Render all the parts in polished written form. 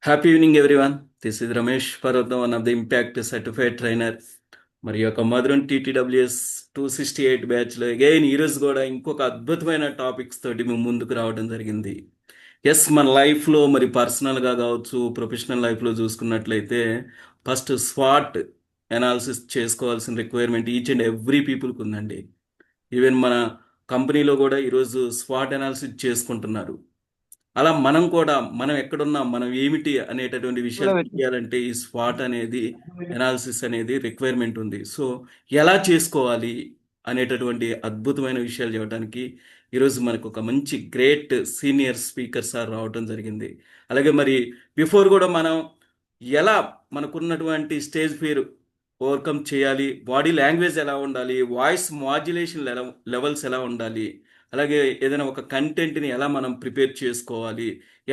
Happy evening everyone. This is Ramesh Parvatham, one of the impact certified trainer. మరి యొక్క మధురం టీటీడబ్ల్యూఎస్ 268 బ్యాచ్లో అగైన్ ఈరోజు కూడా ఇంకొక అద్భుతమైన టాపిక్స్ తోటి మేము ముందుకు రావడం జరిగింది. ఎస్, మన లైఫ్లో మరి పర్సనల్గా కావచ్చు, ప్రొఫెషనల్ లైఫ్లో చూసుకున్నట్లయితే ఫస్ట్ స్వాట్ ఎనాలిసిస్ చేసుకోవాల్సిన రిక్వైర్మెంట్ ఈచ్ అండ్ ఎవ్రీ పీపుల్కి ఉందండి. ఈవెన్ మన కంపెనీలో కూడా ఈరోజు స్వాట్ ఎనాలిసిస్ చేసుకుంటున్నారు. అలా మనం కూడా మనం ఎక్కడున్నాం, మనం ఏమిటి అనేటటువంటి విషయాలు తెలియాలంటే ఈ స్వాట్ అనేది, ఎనాలిసిస్ అనేది రిక్వైర్మెంట్ ఉంది. సో ఎలా చేసుకోవాలి అనేటటువంటి అద్భుతమైన విషయాలు చెప్పడానికి ఈరోజు మనకు ఒక మంచి గ్రేట్ సీనియర్ స్పీకర్ సార్ రావడం జరిగింది. అలాగే మరి బిఫోర్ కూడా మనం ఎలా మనకున్నటువంటి స్టేజ్ ఫియర్ ఓవర్కమ్ చేయాలి, బాడీ లాంగ్వేజ్ ఎలా ఉండాలి, వాయిస్ మాడ్యులేషన్ లెవెల్స్ ఎలా ఉండాలి, అలాగే ఏదైనా ఒక కంటెంట్ని ఎలా మనం ప్రిపేర్ చేసుకోవాలి,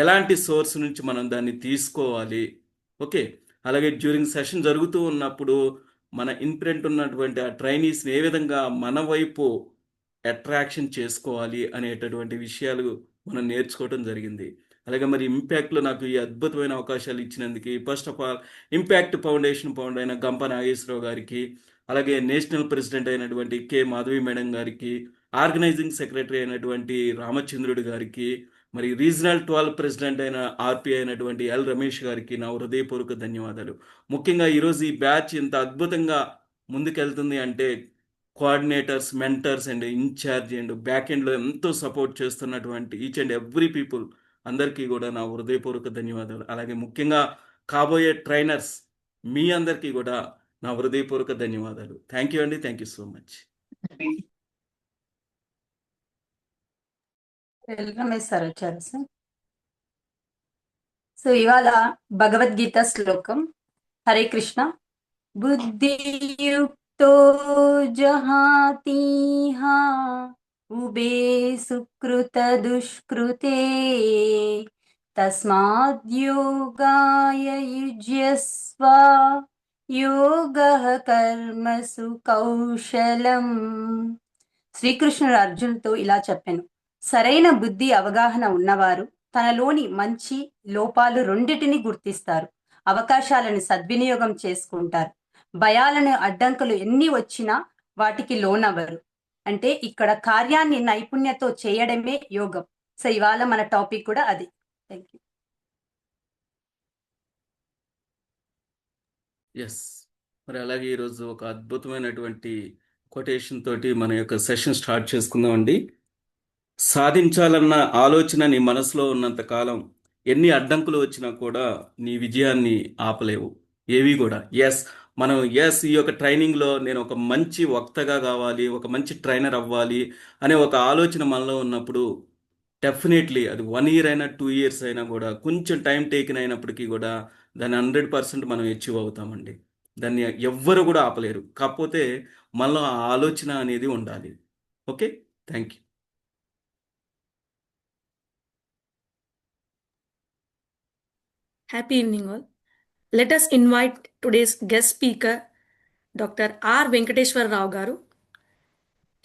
ఎలాంటి సోర్స్ నుంచి మనం దాన్ని తీసుకోవాలి. ఓకే, అలాగే డ్యూరింగ్ సెషన్ జరుగుతూ ఉన్నప్పుడు మన ఇన్ప్రింట్ ఉన్నటువంటి ఆ ట్రైనీస్ని ఏ విధంగా మన వైపు అట్రాక్షన్ చేసుకోవాలి అనేటటువంటి విషయాలు మనం నేర్చుకోవడం జరిగింది. అలాగే మరి ఇంపాక్ట్లో నాకు ఈ అద్భుతమైన అవకాశాలు ఇచ్చినందుకు first of all impact foundation founder అయిన గంప నాగేశ్వరరావు గారికి, అలాగే నేషనల్ ప్రెసిడెంట్ అయినటువంటి కె మాధవి మేడం గారికి, ఆర్గనైజింగ్ సెక్రటరీ అయినటువంటి రామచంద్రుడు గారికి, మరి రీజనల్ 12 ప్రెసిడెంట్ అయిన ఆర్పి అయినటువంటి ఎల్ రమేష్ గారికి నా హృదయపూర్వక ధన్యవాదాలు. ముఖ్యంగా ఈరోజు ఈ బ్యాచ్ ఇంత అద్భుతంగా ముందుకెళ్తుంది అంటే coordinators, mentors and incharge and back ఎండ్లో ఎంతో సపోర్ట్ చేస్తున్నటువంటి ఈచ్ అండ్ ఎవ్రీ పీపుల్ అందరికీ కూడా నా హృదయపూర్వక ధన్యవాదాలు. అలాగే ముఖ్యంగా కాబోయే ట్రైనర్స్ మీ అందరికీ కూడా నా హృదయపూర్వక ధన్యవాదాలు. థ్యాంక్ యూ అండి, thank you so much. Ramesh sir వచ్చారు సార్. సో ఇవాళ భగవద్గీత శ్లోకం. హరే కృష్ణ. బుద్ధియుక్తో జహాతీహ ఉబే సుకృత దుష్కృతే తస్మాద్యోగాయ యుజ్యస్వ యోగః కర్మసు కౌశలం. శ్రీకృష్ణుడు అర్జునుడితో ఇలా చెప్పాను, సరైన బుద్ధి అవగాహన ఉన్నవారు తనలోని మంచి లోపాలు రెండిటిని గుర్తిస్తారు, అవకాశాలను సద్వినియోగం చేసుకుంటారు, భయాలను అడ్డంకులు ఎన్ని వచ్చినా వాటికి లోనవ్వరు. అంటే ఇక్కడ కార్యాన్ని నైపుణ్యతో చేయడమే యోగం. సో ఇవాళ మన టాపిక్ కూడా అది. Thank you. ఎస్, మరి అలాగే ఈరోజు ఒక అద్భుతమైనటువంటి కొటేషన్ తోటి మన యొక్క సెషన్ స్టార్ట్ చేసుకుందామండి. సాధించాలన్న ఆలోచన నీ మనసులో ఉన్నంత కాలం ఎన్ని అడ్డంకులు వచ్చినా కూడా నీ విజయాన్ని ఆపలేవు ఏవి కూడా. ఎస్, మనం ఈ యొక్క ట్రైనింగ్లో నేను ఒక మంచి వక్తగా కావాలి, ఒక మంచి ట్రైనర్ అవ్వాలి అనే ఒక ఆలోచన మనలో ఉన్నప్పుడు డెఫినెట్లీ అది 1 ఇయర్ అయినా 2 ఇయర్స్ అయినా కూడా కొంచెం టైం టేకిన్ అయినప్పటికీ కూడా దాన్ని 100% మనం అచీవ్ అవుతామండి. దాన్ని ఎవ్వరు కూడా ఆపలేరు. కాకపోతే మనలో ఆ ఆలోచన అనేది ఉండాలి. Okay, thank you. Happy evening all. Let us invite today's guest speaker, Dr. R. Venkateshwar Rao Garu.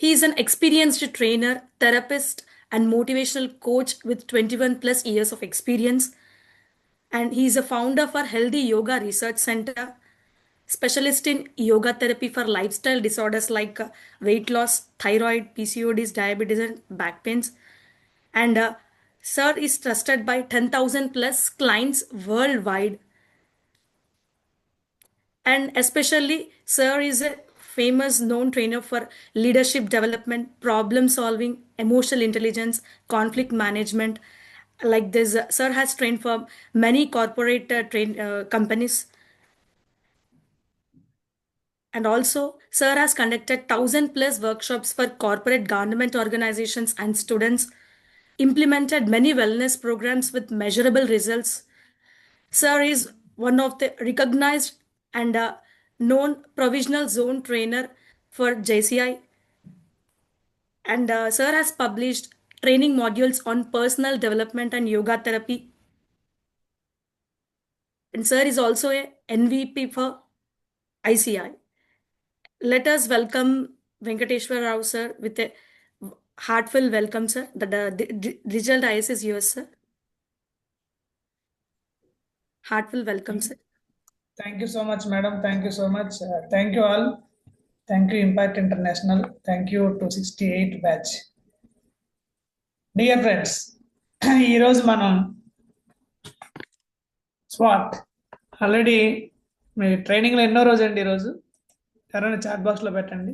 He is an experienced trainer, therapist, and motivational coach with 21 plus years of experience. And he is a founder for Healthy Yoga Research Center, specialist in yoga therapy for lifestyle disorders like weight loss, thyroid, PCODs, diabetes, and back pains. And Sir is trusted by 10,000 plus clients worldwide. And especially, Sir is a famous known trainer for leadership development, problem solving, emotional intelligence, conflict management. Like this, Sir has trained for many corporate companies. And also, Sir has conducted 1,000 plus workshops for corporate government organizations and students, implemented many wellness programs with measurable results. Sir is one of the recognized and known provisional zone trainer for JCI. And Sir has published training modules on personal development and yoga therapy. And Sir is also a MVP for ICI. Let us welcome Venkateshwar Rao Sir with a heartfelt welcome, sir. The result IS is yours, sir. Heartful welcome, sir. Thank you so much, madam. Thank you so much. Thank you all. Thank you, Impact International. Thank you to 68 batch. Dear friends, ఈరోజు మనం swat already మీ ట్రైనింగ్లో ఎన్నో రోజు అండి ఈరోజు ఎవరైనా chat బాక్స్లో పెట్టండి.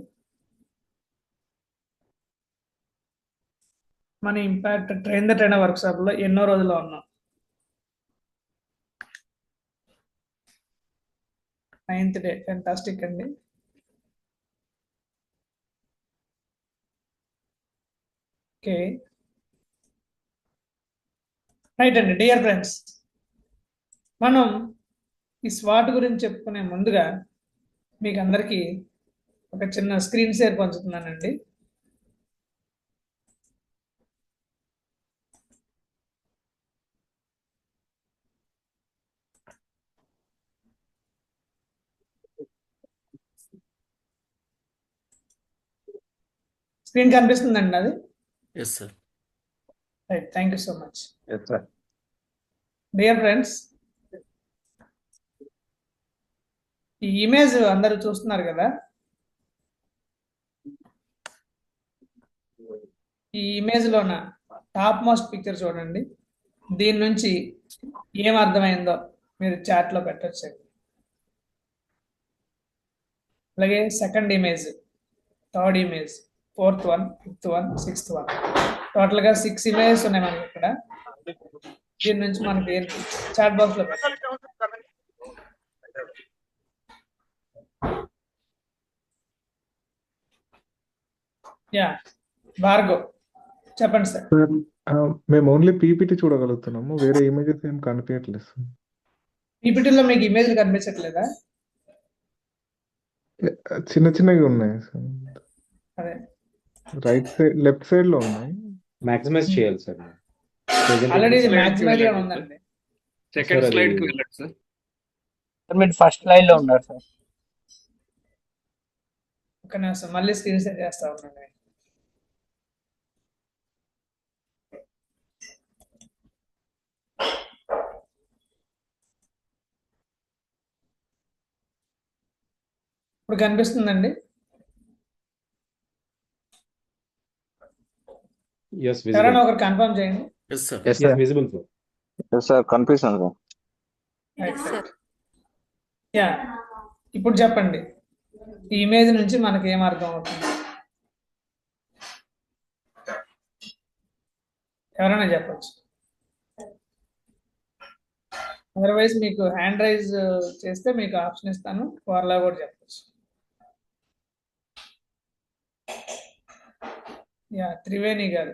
మన ఇంపాక్ట్ ట్రైన్ ద ట్రైనర్ వర్క్షాప్లో ఎన్నో రోజుల్లో ఉన్నాం. 9th day. ఫెంటాస్టిక్ అండి. ఓకే, రైట్ అండి. డియర్ ఫ్రెండ్స్, మనం ఈ స్వాట్ గురించి చెప్పుకునే ముందుగా మీకు అందరికీ ఒక చిన్న స్క్రీన్ షేర్ పంచుతున్నానండి. స్క్రీన్ కనిపిస్తుందండి అది? Yes sir. Right, thank you so much. Yes, sir. Dear friends, ఈ ఇమేజ్ అందరూ చూస్తున్నారు కదా. ఈ ఇమేజ్ లోన టాప్ మోస్ట్ పిక్చర్ చూడండి. దీని నుంచి ఏం అర్థమైందో మీరు చాట్ లో పెట్టొచ్చు. అలాగే second image, third image, 4th one, 5th one, 6th one, total గా 6 ఇమేజెస్ ఉన్నాయి మనకి ఇక్కడ. దీని నుంచి మనకి చాట్ బాక్స్ లో పెట్టండి. యా, భార్గవ్ చెప్పండి సార్. మేము ఓన్లీ పీపీటీ చూడగలుగుతున్నాము, వేరే ఇమేజెస్ ఏం కనిపించట్లేదు సార్. పీపీటీలో మీకు ఇమేజ్లు కనిపించట్లేదా? చిన్న చిన్నవి ఉన్నాయి సార్. అదే రైట్ సైడ్, లెఫ్ట్ సైడ్ లో ఉన్నాయి. మాక్సిమైజ్ చేయాలి సార్. ఆల్రెడీ ఇది మ్యాక్సిమైజ్ ఉందండి. సెకండ్ స్లైడ్ కి వెళ్ళండి సార్. సార్ మీరు ఫస్ట్ లైన్ లో ఉన్నారు సార్. ఒక నిమిషం మళ్ళీ స్క్రీన్ షేర్ చేస్తా ఉన్నాను. ఇప్పుడు కనిపిస్తుందండి? Yes, ఎవరైనా visible. ఒకరు కన్ఫర్మ్ చేయండి. Yes sir. Yes, visible sir. Yes, sir. కనిపిస్తుంది సార్. Right, right. యా, ఇప్పుడు చెప్పండి, ఈ ఇమేజ్ నుంచి మనకి ఏం అర్థం అవుతుంది? ఎవరైనా చెప్పచ్చు. అదర్వైజ్ మీకు హ్యాండ్ రైజ్ చేస్తే మీకు ఆప్షన్ ఇస్తాను, వాళ్ళ కూడా చెప్పచ్చు. యా, త్రివేణి గారు.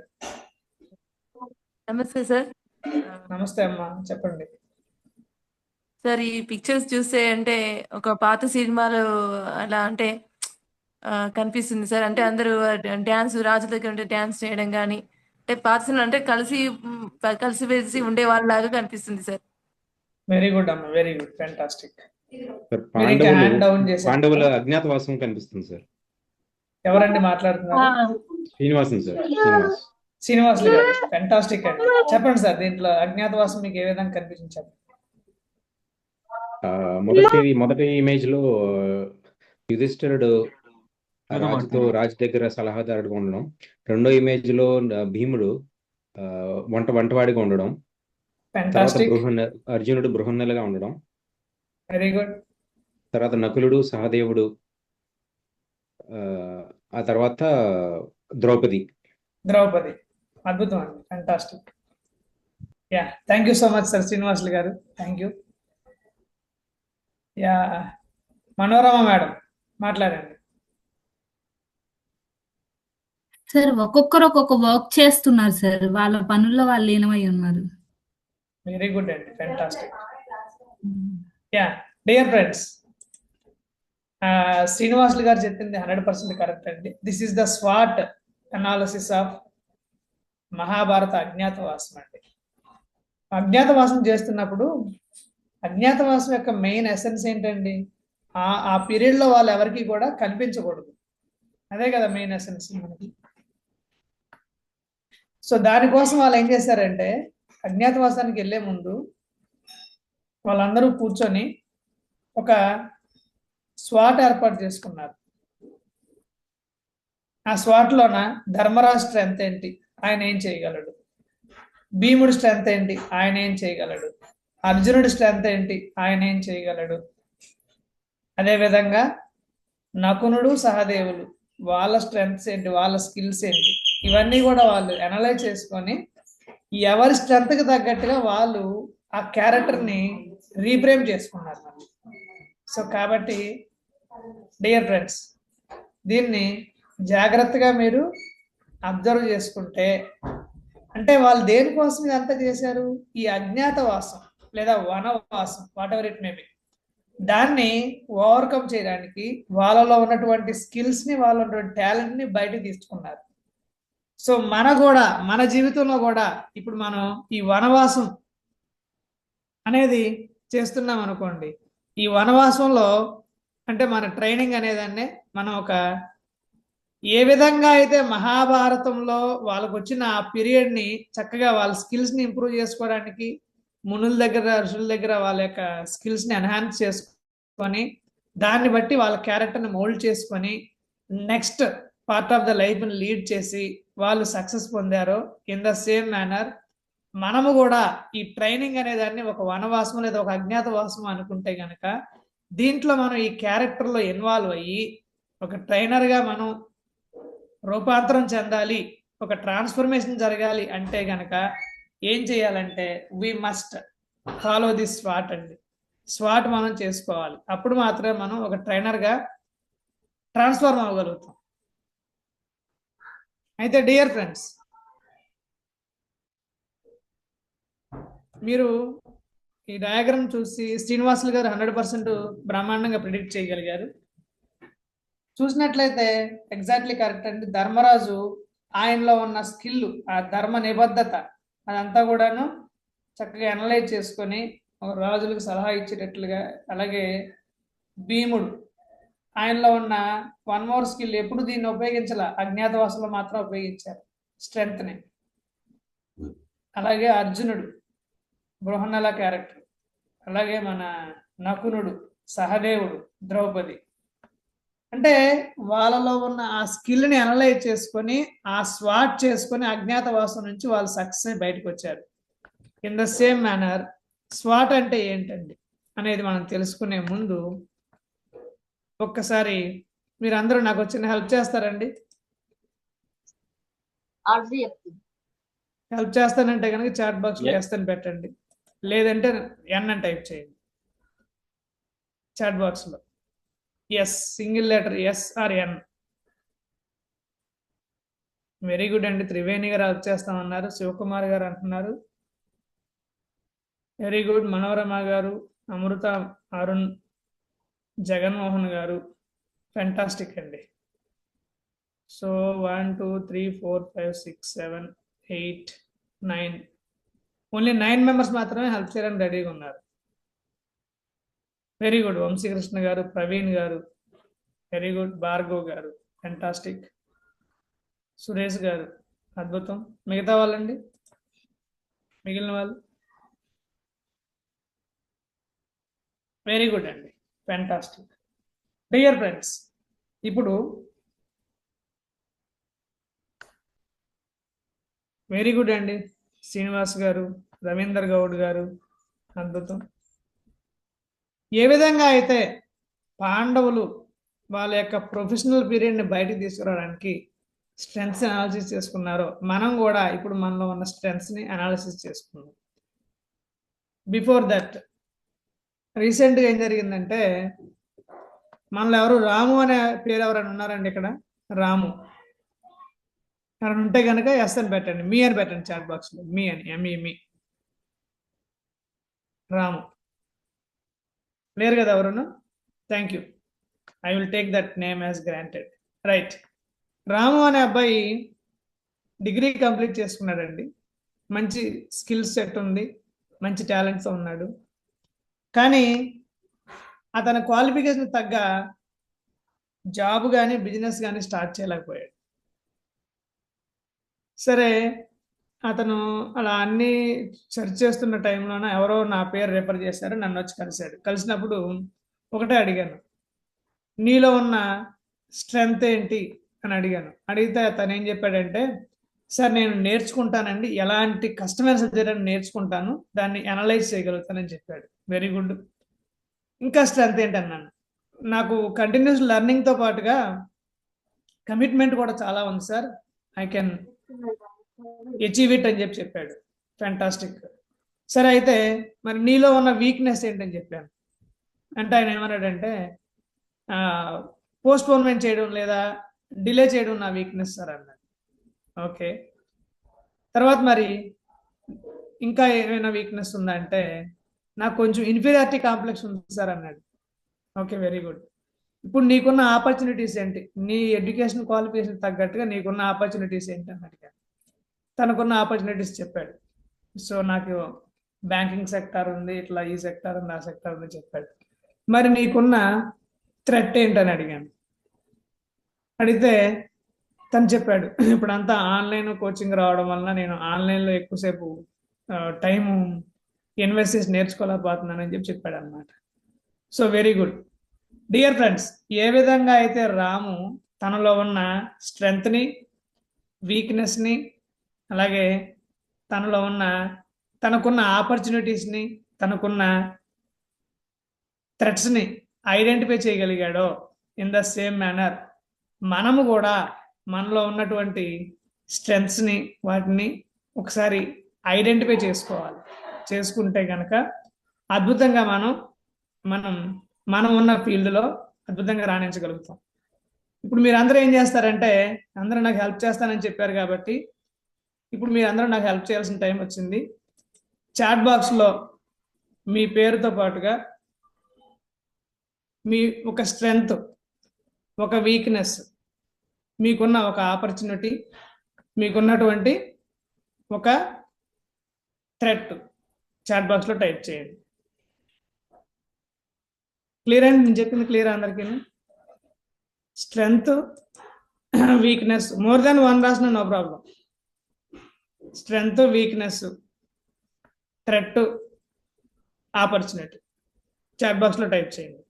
నమస్తే సార్. నమస్తే అమ్మా, చెప్పండి. సార్ ఈ పిక్చర్స్ చూస్తే అంటే ఒక పాత సినిమాలో అలా అంటే కనిపిస్తుంది సార్. అంటే అందరూ డ్యాన్స్, రాజు దగ్గర ఉంటే డ్యాన్స్ చేయడం కానీ, అంటే పాత సినిమా అంటే కలిసి వేసి ఉండే వాళ్ళలాగా కనిపిస్తుంది సార్. వెరీ గుడ్ అమ్మా, వెరీ గుడ్, ఫ్యాంటాస్టిక్. Sir, మీరు ఇంకా హ్యాండ్ డౌన్ చేశారు. పాండవుల అజ్ఞాతవాసం కనిపిస్తుంది సార్. ఎవరండి మాట్లాడుతున్నారు? శ్రీనివాసన్ సార్. శ్రీనివాస్ గారు, ఫ్యాంటాస్టిక్ అండి. చెప్పండి సార్, దీంట్లో అజ్ఞాతవాసం మీకు ఏ విధంగా కనిపించారు? మొదటి ఇమేజ్ లో యుధిష్ఠిరుడు రాజు దగ్గర సలహాదారుడిగా ఉండడం. రెండో ఇమేజ్ లో భీముడు వంటవాడిగా ఉండడం. తర్వాత ఫ్యాంటాస్టిక్, అర్జునుడు బృహన్నలుగా ఉండడం. Very good. తర్వాత నకులుడు, సహదేవుడు, ఆ తర్వాత ద్రౌపది. అద్భుతం అండి, fantastic. Yeah, thank you so much sir Srinivasulu garu, thank you. Yeah, Manorama madam మాట్లాడండి. సార్ ఒక్కొక్కరు ఒక్కొక్క వర్క్ చేస్తున్నారు సార్, వాళ్ళ పనుల్లో వాళ్ళు లీనమై ఉన్నారు. వెరీ గుడ్ అండి, fantastic. Yeah, dear friends, Srinivasulu garu చెప్పింది 100% కరెక్ట్ అండి. దిస్ ఈస్ ద స్వాట్ అనాలిసిస్ ఆఫ్ మహాభారత అజ్ఞాతవాసం అండి. అజ్ఞాతవాసం చేస్తున్నప్పుడు అజ్ఞాతవాసం యొక్క మెయిన్ ఎసెన్స్ ఏంటండి? ఆ పీరియడ్ లో వాళ్ళు ఎవరికి కూడా కనిపించకూడదు. అదే కదా మెయిన్ ఎసెన్స్ మనకి. సో దానికోసం వాళ్ళు ఏం చేశారంటే, అజ్ఞాతవాసానికి వెళ్లే ముందు వాళ్ళందరూ కూర్చొని ఒక స్వాట్ ఏర్పాటు చేసుకున్నారు. ఆ స్వాట్లోన ధర్మరాజు స్ట్రెంత్ ఏంటి, ఆయన ఏం చేయగలడు, భీముడి స్ట్రెంత్ ఏంటి, ఆయన ఏం చేయగలడు, అర్జునుడి స్ట్రెంత్ ఏంటి, ఆయన ఏం చేయగలడు, అదేవిధంగా నకులుడు సహదేవులు వాళ్ళ స్ట్రెంగ్త్స్ ఏంటి, వాళ్ళ స్కిల్స్ ఏంటి, ఇవన్నీ కూడా వాళ్ళు అనలైజ్ చేసుకొని ఎవరి స్ట్రెంత్కి తగ్గట్టుగా వాళ్ళు ఆ క్యారెక్టర్ని రీఫ్రేమ్ చేసుకున్నారు. సో కాబట్టి డియర్ ఫ్రెండ్స్, దీన్ని జాగ్రత్తగా మీరు అబ్జర్వ్ చేసుకుంటే, అంటే వాళ్ళు దేనికోసం ఇదంతా చేశారు, ఈ అజ్ఞాతవాసం లేదా వనవాసం what ever it may be, దాన్ని ఓవర్కమ్ చేయడానికి వాళ్ళలో ఉన్నటువంటి స్కిల్స్ని, వాళ్ళ ఉన్నటువంటి టాలెంట్ని బయటకు తీసుకున్నారు. సో మన జీవితంలో కూడా ఇప్పుడు మనం ఈ వనవాసం అనేది చేస్తున్నాం అనుకోండి. ఈ వనవాసంలో అంటే మన ట్రైనింగ్ అనేదాన్ని మనం ఏ విధంగా అయితే మహాభారతంలో వాళ్ళకు వచ్చిన ఆ పీరియడ్ని చక్కగా వాళ్ళ స్కిల్స్ని ఇంప్రూవ్ చేసుకోవడానికి మునుల దగ్గర, ఋషుల దగ్గర వాళ్ళ యొక్క స్కిల్స్ని ఎన్హాన్స్ చేసుకొని దాన్ని బట్టి వాళ్ళ క్యారెక్టర్ని మోల్డ్ చేసుకొని నెక్స్ట్ పార్ట్ ఆఫ్ ద లైఫ్ని లీడ్ చేసి వాళ్ళు సక్సెస్ పొందారో, ఇన్ ద సేమ్ మేనర్ మనము కూడా ఈ ట్రైనింగ్ అనేదాన్ని ఒక వనవాసం లేదా ఒక అజ్ఞాతవాసం అనుకుంటే గనక దీంట్లో మనం ఈ క్యారెక్టర్లో ఇన్వాల్వ్ అయ్యి ఒక ట్రైనర్గా మనం రూపాంతరం చెందాలి, ఒక ట్రాన్స్ఫర్మేషన్ జరగాలి అంటే గనక ఏం చేయాలంటే వి మస్ట్ ఫాలో దిస్ స్వాట్ అండి. స్వాట్ మనం చేసుకోవాలి. అప్పుడు మాత్రమే మనం ఒక ట్రైనర్గా ట్రాన్స్ఫార్మ్ అవ్వగలుగుతాం. అయితే డియర్ ఫ్రెండ్స్, మీరు ఈ డయాగ్రామ్ చూసి శ్రీనివాసులు గారు 100% బ్రహ్మాండంగా ప్రిడిక్ట్ చేయగలిగారు. చూసినట్లయితే ఎగ్జాక్ట్లీ కరెక్ట్ అండి. ధర్మరాజు ఆయనలో ఉన్న స్కిల్, ఆ ధర్మ నిబద్ధత అదంతా కూడాను చక్కగా అనలైజ్ చేసుకొని ఒక రాజులకు సలహా ఇచ్చేటట్లుగా, అలాగే భీముడు ఆయనలో ఉన్న వన్ మోర్ స్కిల్, ఎప్పుడు దీన్ని ఉపయోగించాల, అజ్ఞాతవాసంలో మాత్రం ఉపయోగించారు స్ట్రెంగ్త్ని. అలాగే అర్జునుడు బృహన్నల క్యారెక్టర్, అలాగే మన నకులుడు, సహదేవుడు, ద్రౌపది, అంటే వాళ్ళలో ఉన్న ఆ స్కిల్ని అనలైజ్ చేసుకొని ఆ స్వాట్ చేసుకొని అజ్ఞాతవాసం నుంచి వాళ్ళు సక్సెస్ బయటకు వచ్చారు. In the same manner swat అంటే ఏంటండి అనేది మనం తెలుసుకునే ముందు ఒక్కసారి మీరందరూ నాకు వచ్చిన హెల్ప్ చేస్తారండి. హెల్ప్ చేస్తానంటే కనుక చాట్ బాక్స్లో ఎస్ అని పెట్టండి, లేదంటే ఎన్ అని టైప్ చేయండి చాట్ బాక్స్లో. S, single letter S R N. Very good అండి. త్రివేణి గారు హెల్ప్ చేస్తామన్నారు, శివకుమార్ గారు అంటున్నారు. Very good. మనోరమ గారు, అమృత, అరుణ్, జగన్మోహన్ గారు, ఫెంటాస్టిక్ అండి. సో 1 2 3 4 5 6 7 8 9, ఓన్లీ 9 మెంబర్స్ మాత్రమే హెల్ప్ చేయడానికి రెడీగా ఉన్నారు. Very good. వంశీకృష్ణ గారు, ప్రవీణ్ గారు, వెరీ గుడ్. భార్గవ్ గారు, ఫెంటాస్టిక్. సురేష్ గారు, అద్భుతం. మిగతా వాళ్ళండి, మిగిలిన వాళ్ళు వెరీ గుడ్ అండి, ఫెంటాస్టిక్. డియర్ ఫ్రెండ్స్, ఇప్పుడు వెరీ గుడ్ అండి శ్రీనివాస్ గారు, రవీందర్ గౌడ్ గారు, అద్భుతం. ఏ విధంగా అయితే పాండవులు వాళ్ళ యొక్క ప్రొఫెషనల్ పీరియడ్ని బయటకు తీసుకురావడానికి స్ట్రెంగ్త్స్ అనాలిసిస్ చేసుకున్నారో, మనం కూడా ఇప్పుడు మనలో ఉన్న స్ట్రెంగ్త్స్ని అనాలిసిస్ చేసుకున్నాం. బిఫోర్ దట్ రీసెంట్గా ఏం జరిగిందంటే, మనలో ఎవరు రాము అనే పేరు ఎవరైనా ఉన్నారండి ఇక్కడ? రాము ఎవరైనా ఉంటే కనుక ఎస్ అని పెట్టండి, మీ అని పెట్టండి చాట్ బాక్స్లో, మీ అని, ఎంఈ, రాము. లేరు కదా ఎవరును? Thank you, I will take that name as granted. Right. Ramu అనే అబ్బాయి డిగ్రీ కంప్లీట్ చేసుకున్నాడండి. మంచి స్కిల్ సెట్ ఉంది, మంచి టాలెంట్స్ ఉన్నాడు. కానీ అతని క్వాలిఫికేషన్ తగ్గ జాబ్ కానీ బిజినెస్ కానీ స్టార్ట్ చేయలేకపోయాడు. సరే, అతను అలా అన్ని సెర్చ్ చేస్తున్న టైంలోన ఎవరో నా పేరు రిఫర్ చేశారు, నన్ను వచ్చి కలిశాడు. కలిసినప్పుడు ఒకటే అడిగాను, నీలో ఉన్న స్ట్రెంగ్త్ ఏంటి అని అడిగాను. అడిగితే అతను ఏం చెప్పాడంటే, సార్ నేను నేర్చుకుంటానండి, ఎలాంటి కష్టమైన సబ్జెక్ట్ నేర్చుకుంటాను, దాన్ని అనలైజ్ చేయగలుగుతానని చెప్పాడు. Very good. ఇంకా స్ట్రెంగ్త్ ఏంటన్నాను. నాకు కంటిన్యూస్ లెర్నింగ్తో పాటుగా కమిట్మెంట్ కూడా చాలా ఉంది sir, I can achieve it అని చెప్పాడు. ఫ్యాంటాస్టిక్. సరే అయితే మరి నీలో ఉన్న వీక్నెస్ ఏంటని చెప్పాను. అంటే ఆయన ఏమన్నాడంటే, పోస్ట్పోన్మెంట్ చేయడం లేదా డిలే చేయడం నా వీక్నెస్ సార్ అన్నాడు. ఓకే. తర్వాత మరి ఇంకా ఏమైనా వీక్నెస్ ఉందా అంటే, నాకు కొంచెం ఇన్ఫీరియారిటీ కాంప్లెక్స్ ఉంది సార్ అన్నాడు. Okay, very good. ఇప్పుడు నీకున్న ఆపర్చునిటీస్ ఏంటి, నీ ఎడ్యుకేషన్ క్వాలిఫికేషన్ తగ్గట్టుగా నీకున్న ఆపర్చునిటీస్ ఏంటి అని అడిగాను. తనకున్న ఆపర్చునిటీస్ చెప్పాడు. సో నాకు బ్యాంకింగ్ సెక్టార్ ఉంది, ఇట్లా ఈ సెక్టార్ ఉంది, ఆ సెక్టార్ ఉంది చెప్పాడు. మరి నీకున్న థ్రెట్ ఏంటని అడిగాను. అడిగితే తను చెప్పాడు, ఇప్పుడంతా ఆన్లైన్ కోచింగ్ రావడం వలన నేను ఆన్లైన్లో ఎక్కువసేపు టైం ఇన్వెస్ట్ చేసి నేర్చుకోలేకపోతున్నానని చెప్పాడు అనమాట. So very good. Dear friends, ఏ విధంగా అయితే రాము తనలో ఉన్న స్ట్రెంగ్త్ని, వీక్నెస్ని, అలాగే తనలో ఉన్న తనకున్న ఆపర్చునిటీస్ని, తనకున్న థ్రెట్స్ని ఐడెంటిఫై చేయగలిగాడో, ఇన్ ద సేమ్ మేనర్ మనము కూడా మనలో ఉన్నటువంటి స్ట్రెంగ్త్స్ని, వాటిని ఒకసారి ఐడెంటిఫై చేసుకోవాలి. చేసుకుంటే కనుక అద్భుతంగా మనం ఉన్న ఫీల్డ్లో అద్భుతంగా రాణించగలుగుతాం. ఇప్పుడు మీరు అందరూ ఏం చేస్తారంటే, అందరూ నాకు హెల్ప్ చేస్తానని చెప్పారు కాబట్టి ఇప్పుడు మీరు అందరూ నాకు హెల్ప్ చేయాల్సిన టైం వచ్చింది. చాట్ బాక్స్లో మీ పేరుతో పాటుగా మీ ఒక స్ట్రెంగ్త్, ఒక వీక్నెస్, మీకున్న ఒక ఆపర్చునిటీ, మీకున్నటువంటి ఒక థ్రెట్ చాట్ బాక్స్లో టైప్ చేయండి. క్లియర్ అండి? నేను చెప్పింది క్లియర్ అందరికీ? Strength, weakness, more than one రాసిన no problem. Strength, weakness, threat, opportunity chat బాక్స్లో టైప్ చేయండి.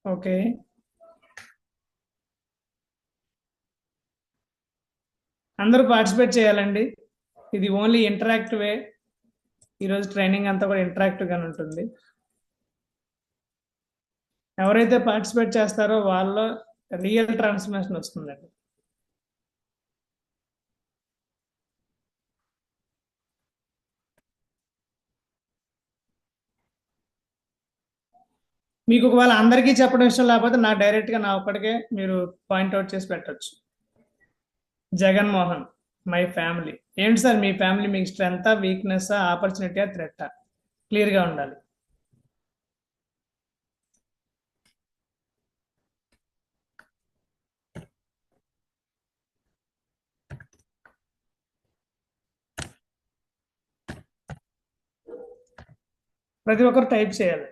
ఓకే, అందరూ పార్టిసిపేట్ చేయాలండి. ఇది ఓన్లీ ఇంటరాక్టివ్ వే. ఈరోజు ట్రైనింగ్ అంతా కూడా ఇంటరాక్టివ్గా ఉంటుంది. ఎవరైతే పార్టిసిపేట్ చేస్తారో వాళ్ళలో రియల్ ట్రాన్స్ఫర్మేషన్ వస్తుందండి. మీకు ఒకవేళ అందరికీ చెప్పడం ఇష్టం లేకపోతే నాకు డైరెక్ట్గా నా ఒక్కడికే మీరు పాయింట్అవుట్ చేసి పెట్టచ్చు. Jaganmohan, my family. ఏంటి సార్ మీ ఫ్యామిలీ? మీకు స్ట్రెంగ్తా, వీక్నెస్సా, ఆపర్చునిటీయా, థ్రెట్టా? క్లియర్గా ఉండాలి. ప్రతి ఒక్కరు టైప్ చేయాలి.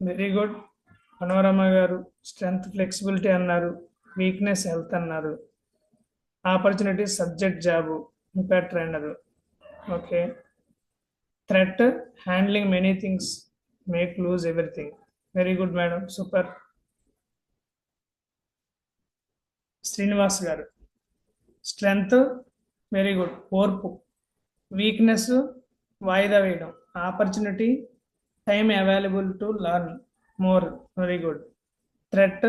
Very good. మనోరమ గారు స్ట్రెంగ్త్ ఫ్లెక్సిబిలిటీ అన్నారు, వీక్నెస్ హెల్త్ అన్నారు, opportunity subject job, impact trainer. Okay. Threat handling many things, make lose everything. Very good madam, super. Srinivas గారు స్ట్రెంగ్త్ వెరీ గుడ్, ఓర్పు. వీక్నెస్ వాయిదా వేయడం. Opportunity time available to learn more. Very good. Threat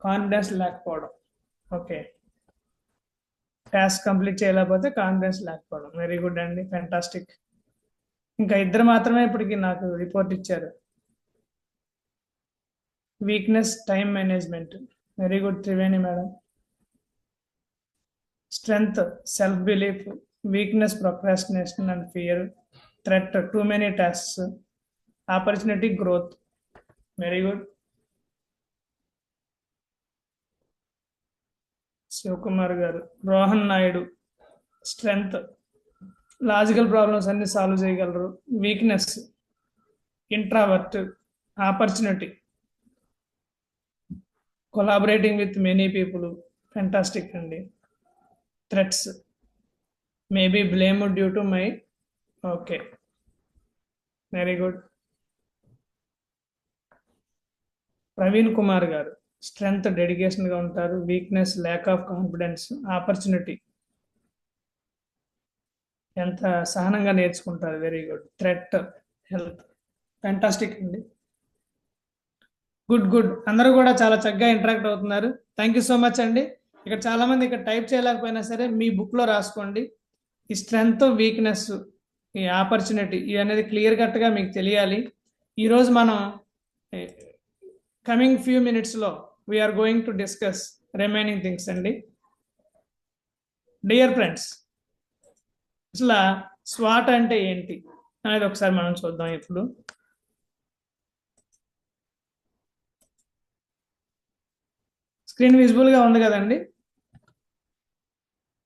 confidence లేకపోవడం. Okay. Task complete చేయలేకపోతే confidence లేకపోవడం. Very good అండి, fantastic. ఇంకా ఇద్దరు మాత్రమే ఇప్పటికి నాకు రిపోర్ట్ ఇచ్చారు. Weakness time management. Very good Triveni madam. Strength self belief, weakness procrastination and fear, threat too many tasks, opportunity growth. Very good. Shivakumar గారు. Rohan Naidu. Strength logical problems అన్ని సాల్వ్ చేయగలరు. Weakness introvert, opportunity collaborating with many people. Fantastic అండి. Threats maybe blame due to my. Okay, very good. Praveen Kumar గారు. Strength dedication గా ఉంటారు. Weakness lack of confidence, opportunity ఎంత సహనంగా నేర్చుకుంటారు. Very good. Threat health. Fantastic అండి. Good good. అందరూ కూడా చాలా చక్కగా ఇంటరాక్ట్ అవుతున్నారు. థ్యాంక్ యూ సో మచ్ అండి. ఇక్కడ చాలా మంది ఇక్కడ టైప్ చేయలేకపోయినా సరే మీ బుక్ లో రాసుకోండి. ఈ స్ట్రెంగ్త్, వీక్నెస్, ఈ ఆపర్చునిటీ ఇవి అనేది క్లియర్ కట్ గా మీకు తెలియాలి. ఈరోజు మనం కమింగ్ ఫ్యూ మినిట్స్ లో we're going to discuss remaining things అండి. డియర్ ఫ్రెండ్స్, అసలు స్వాట్ అంటే ఏంటి అనేది ఒకసారి మనం చూద్దాం. ఇప్పుడు స్క్రీన్ విజిబుల్ గా ఉంది కదండి?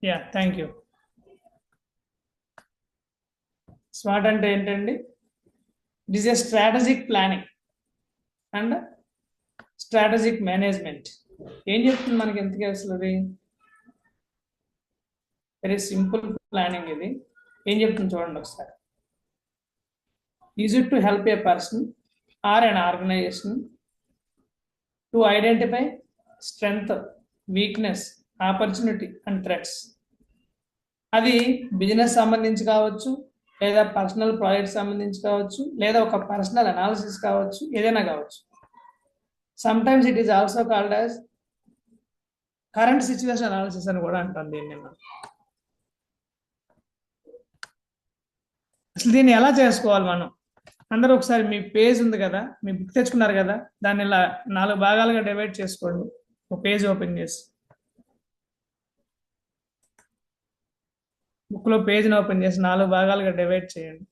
Yeah, thank you. స్వాట్ అంటే ఏంటండి? It is a strategic planning and strategic management. ఏం చెప్తుంది మనకి ఎంతకీ అసలు? అది వెరీ సింపుల్ ప్లానింగ్. ఇది ఏం చెప్తుంది చూడండి ఒకసారి. Use it to help a person or an organisation to identify strength, weakness, opportunity and threats. అది బిజినెస్ సంబంధించి కావచ్చు, లేదా పర్సనల్ ప్రాజెక్ట్ సంబంధించి కావచ్చు, లేదా ఒక పర్సనల్ అనాలిసిస్ కావచ్చు, ఏదైనా కావచ్చు. Some times it is also called as current situation analysis అని కూడా అంటాం దీన్ని మనం. అసలు దీన్ని ఎలా చేసుకోవాలి మనం? అందరూ ఒకసారి మీ పేజ్ ఉంది కదా, మీ బుక్ తెచ్చుకున్నారు కదా, దాన్ని ఇలా 4 భాగాలుగా డివైడ్ చేసుకోండి. ఒక పేజ్ ఓపెన్ చేసి బుక్ లో పేజ్ని ఓపెన్ చేసి 4 భాగాలుగా డివైడ్ చేయండి.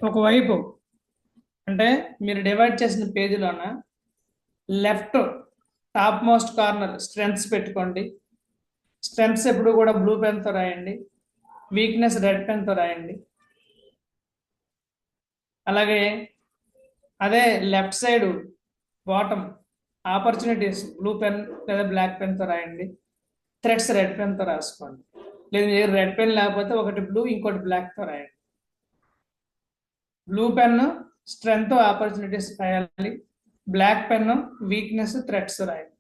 ఒకవైపు అంటే మీరు డివైడ్ చేసిన పేజీలోన left top most corner strengths పెట్టుకోండి. స్ట్రెంగ్త్స్ ఎప్పుడు కూడా బ్లూ పెన్తో రాయండి. వీక్నెస్ రెడ్ పెన్తో రాయండి. అలాగే అదే left side bottom opportunities blue pen లేదా బ్లాక్ పెన్తో రాయండి. థ్రెడ్స్ రెడ్ పెన్తో రాసుకోండి. లేదు రెడ్ పెన్ లేకపోతే ఒకటి బ్లూ ఇంకోటి బ్లాక్తో రాయండి. బ్లూ పెన్ స్ట్రెంగ్త్, ఆపర్చునిటీస్ రాయాలి. బ్లాక్ పెన్ వీక్నెస్, థ్రెట్స్ రాయాలి.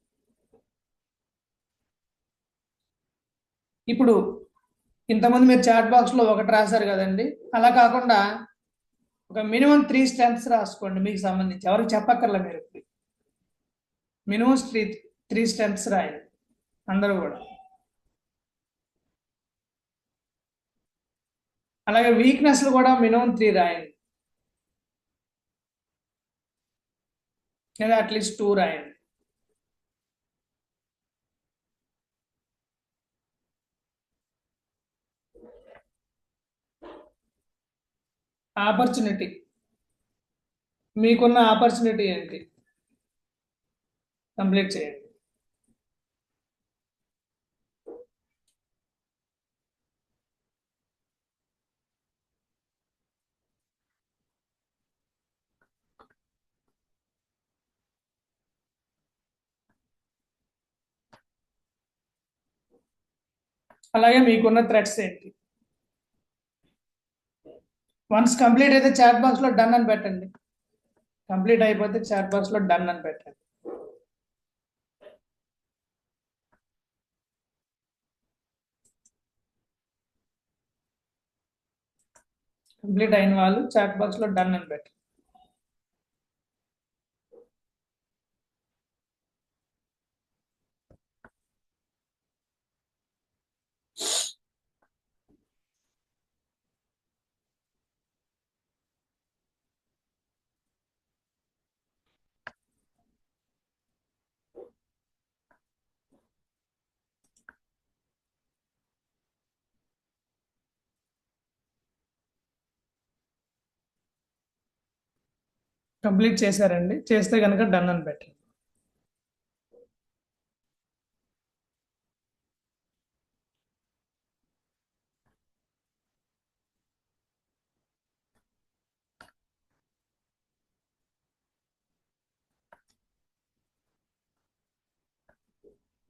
ఇప్పుడు ఇంతకుముందు మీరు చాట్ బాక్స్ లో ఒకటి రాశారు కదండి, అలా కాకుండా ఒక మినిమం 3 స్ట్రెంగ్త్స్ రాసుకోండి మీకు సంబంధించి. ఎవరికి చెప్పక్కర్లే, మీరు మినిమం 3 స్ట్రెంగ్త్స్ రాయండి అందరూ కూడా. అలాగే వీక్నెస్లు కూడా మినిమం 3 రాయండి, లేదా అట్లీస్ట్ 2 రాయండి. ఆపర్చునిటీ, మీకున్న ఆపర్చునిటీ ఏంటి కంప్లీట్ చేయండి. అలాగే మీకున్న థ్రెట్స్ ఏంటి? వన్స్ కంప్లీట్ అయితే చాట్ బాక్స్ లో డన్ అని పెట్టండి. కంప్లీట్ అయిపోతే చాట్ బాక్స్ లో డన్ అని పెట్టండి. కంప్లీట్ అయిన వాళ్ళు చాట్ బాక్స్ లో డన్ అని పెట్టండి. కంప్లీట్ చేశారండి. చేస్తే కనుక డన్ అని పెట్టండి.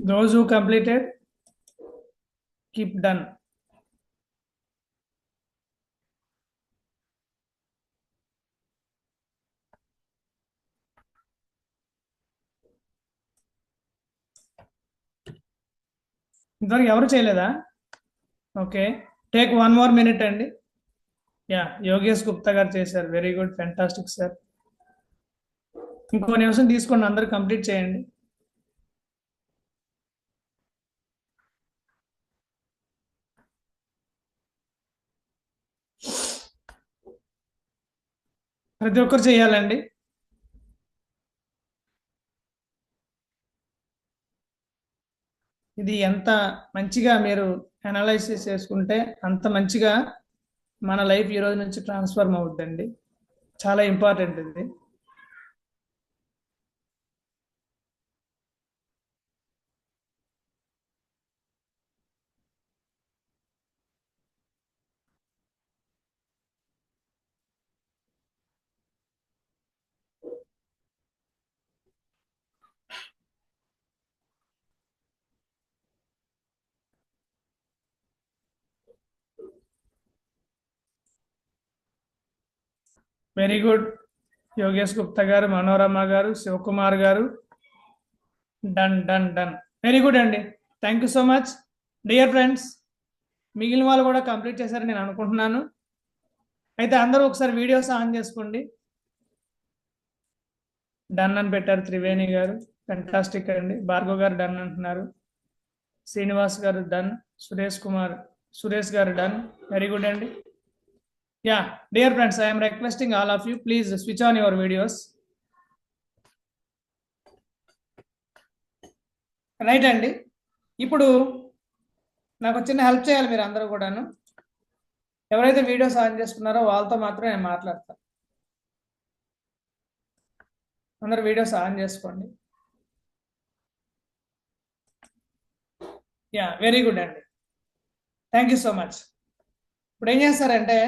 Those who completed, keep done. ఇంతవరకు ఎవరు చేయలేదా? ఓకే, టేక్ 1 more minute అండి. యా, యోగేష్ గుప్తా గారు చేశారు. Very good, fantastic sir. ఇంకో నిమిషం తీసుకోండి, అందరూ కంప్లీట్ చేయండి. ప్రతి ఒక్కరు చేయాలండి. ఇది ఎంత మంచిగా మీరు అనాలైసిస్ చేసుకుంటే అంత మంచిగా మన లైఫ్ ఈ రోజు నుంచి ట్రాన్స్ఫార్మ్ అవుతుందండి. చాలా ఇంపార్టెంట్ ఇది. వెరీ గుడ్, యోగేష్ గుప్తా గారు, మనోరమ గారు, శివకుమార్ గారు. Done done done, very good అండి. Thank you so much dear friends. మిగిలిన వాళ్ళు కూడా కంప్లీట్ చేశారని నేను అనుకుంటున్నాను. అయితే అందరూ ఒకసారి వీడియోస్ ఆన్ చేసుకోండి. డన్ అని పెట్టారు త్రివేణి గారు, ఫెంటాస్టిక్ అండి. భార్గవ్ గారు డన్ అంటున్నారు. శ్రీనివాస్ గారు డన్. సురేష్ గారు డన్. వెరీ గుడ్ అండి. Yeah, dear friends, I am requesting all of you, please switch on your videos. Right అండి. ఇప్పుడు నాకు చిన్న హెల్ప్ చేయాలి మీరు అందరూ కూడాను. ఎవరైతే వీడియోస్ ఆన్ చేసుకున్నారో వాళ్ళతో మాత్రమే నేను మాట్లాడతాను. అందరూ వీడియోస్ ఆన్ చేసుకోండి. యా, వెరీ గుడ్ అండి. Thank you so much. ఇప్పుడు ఏం చేస్తారంటే,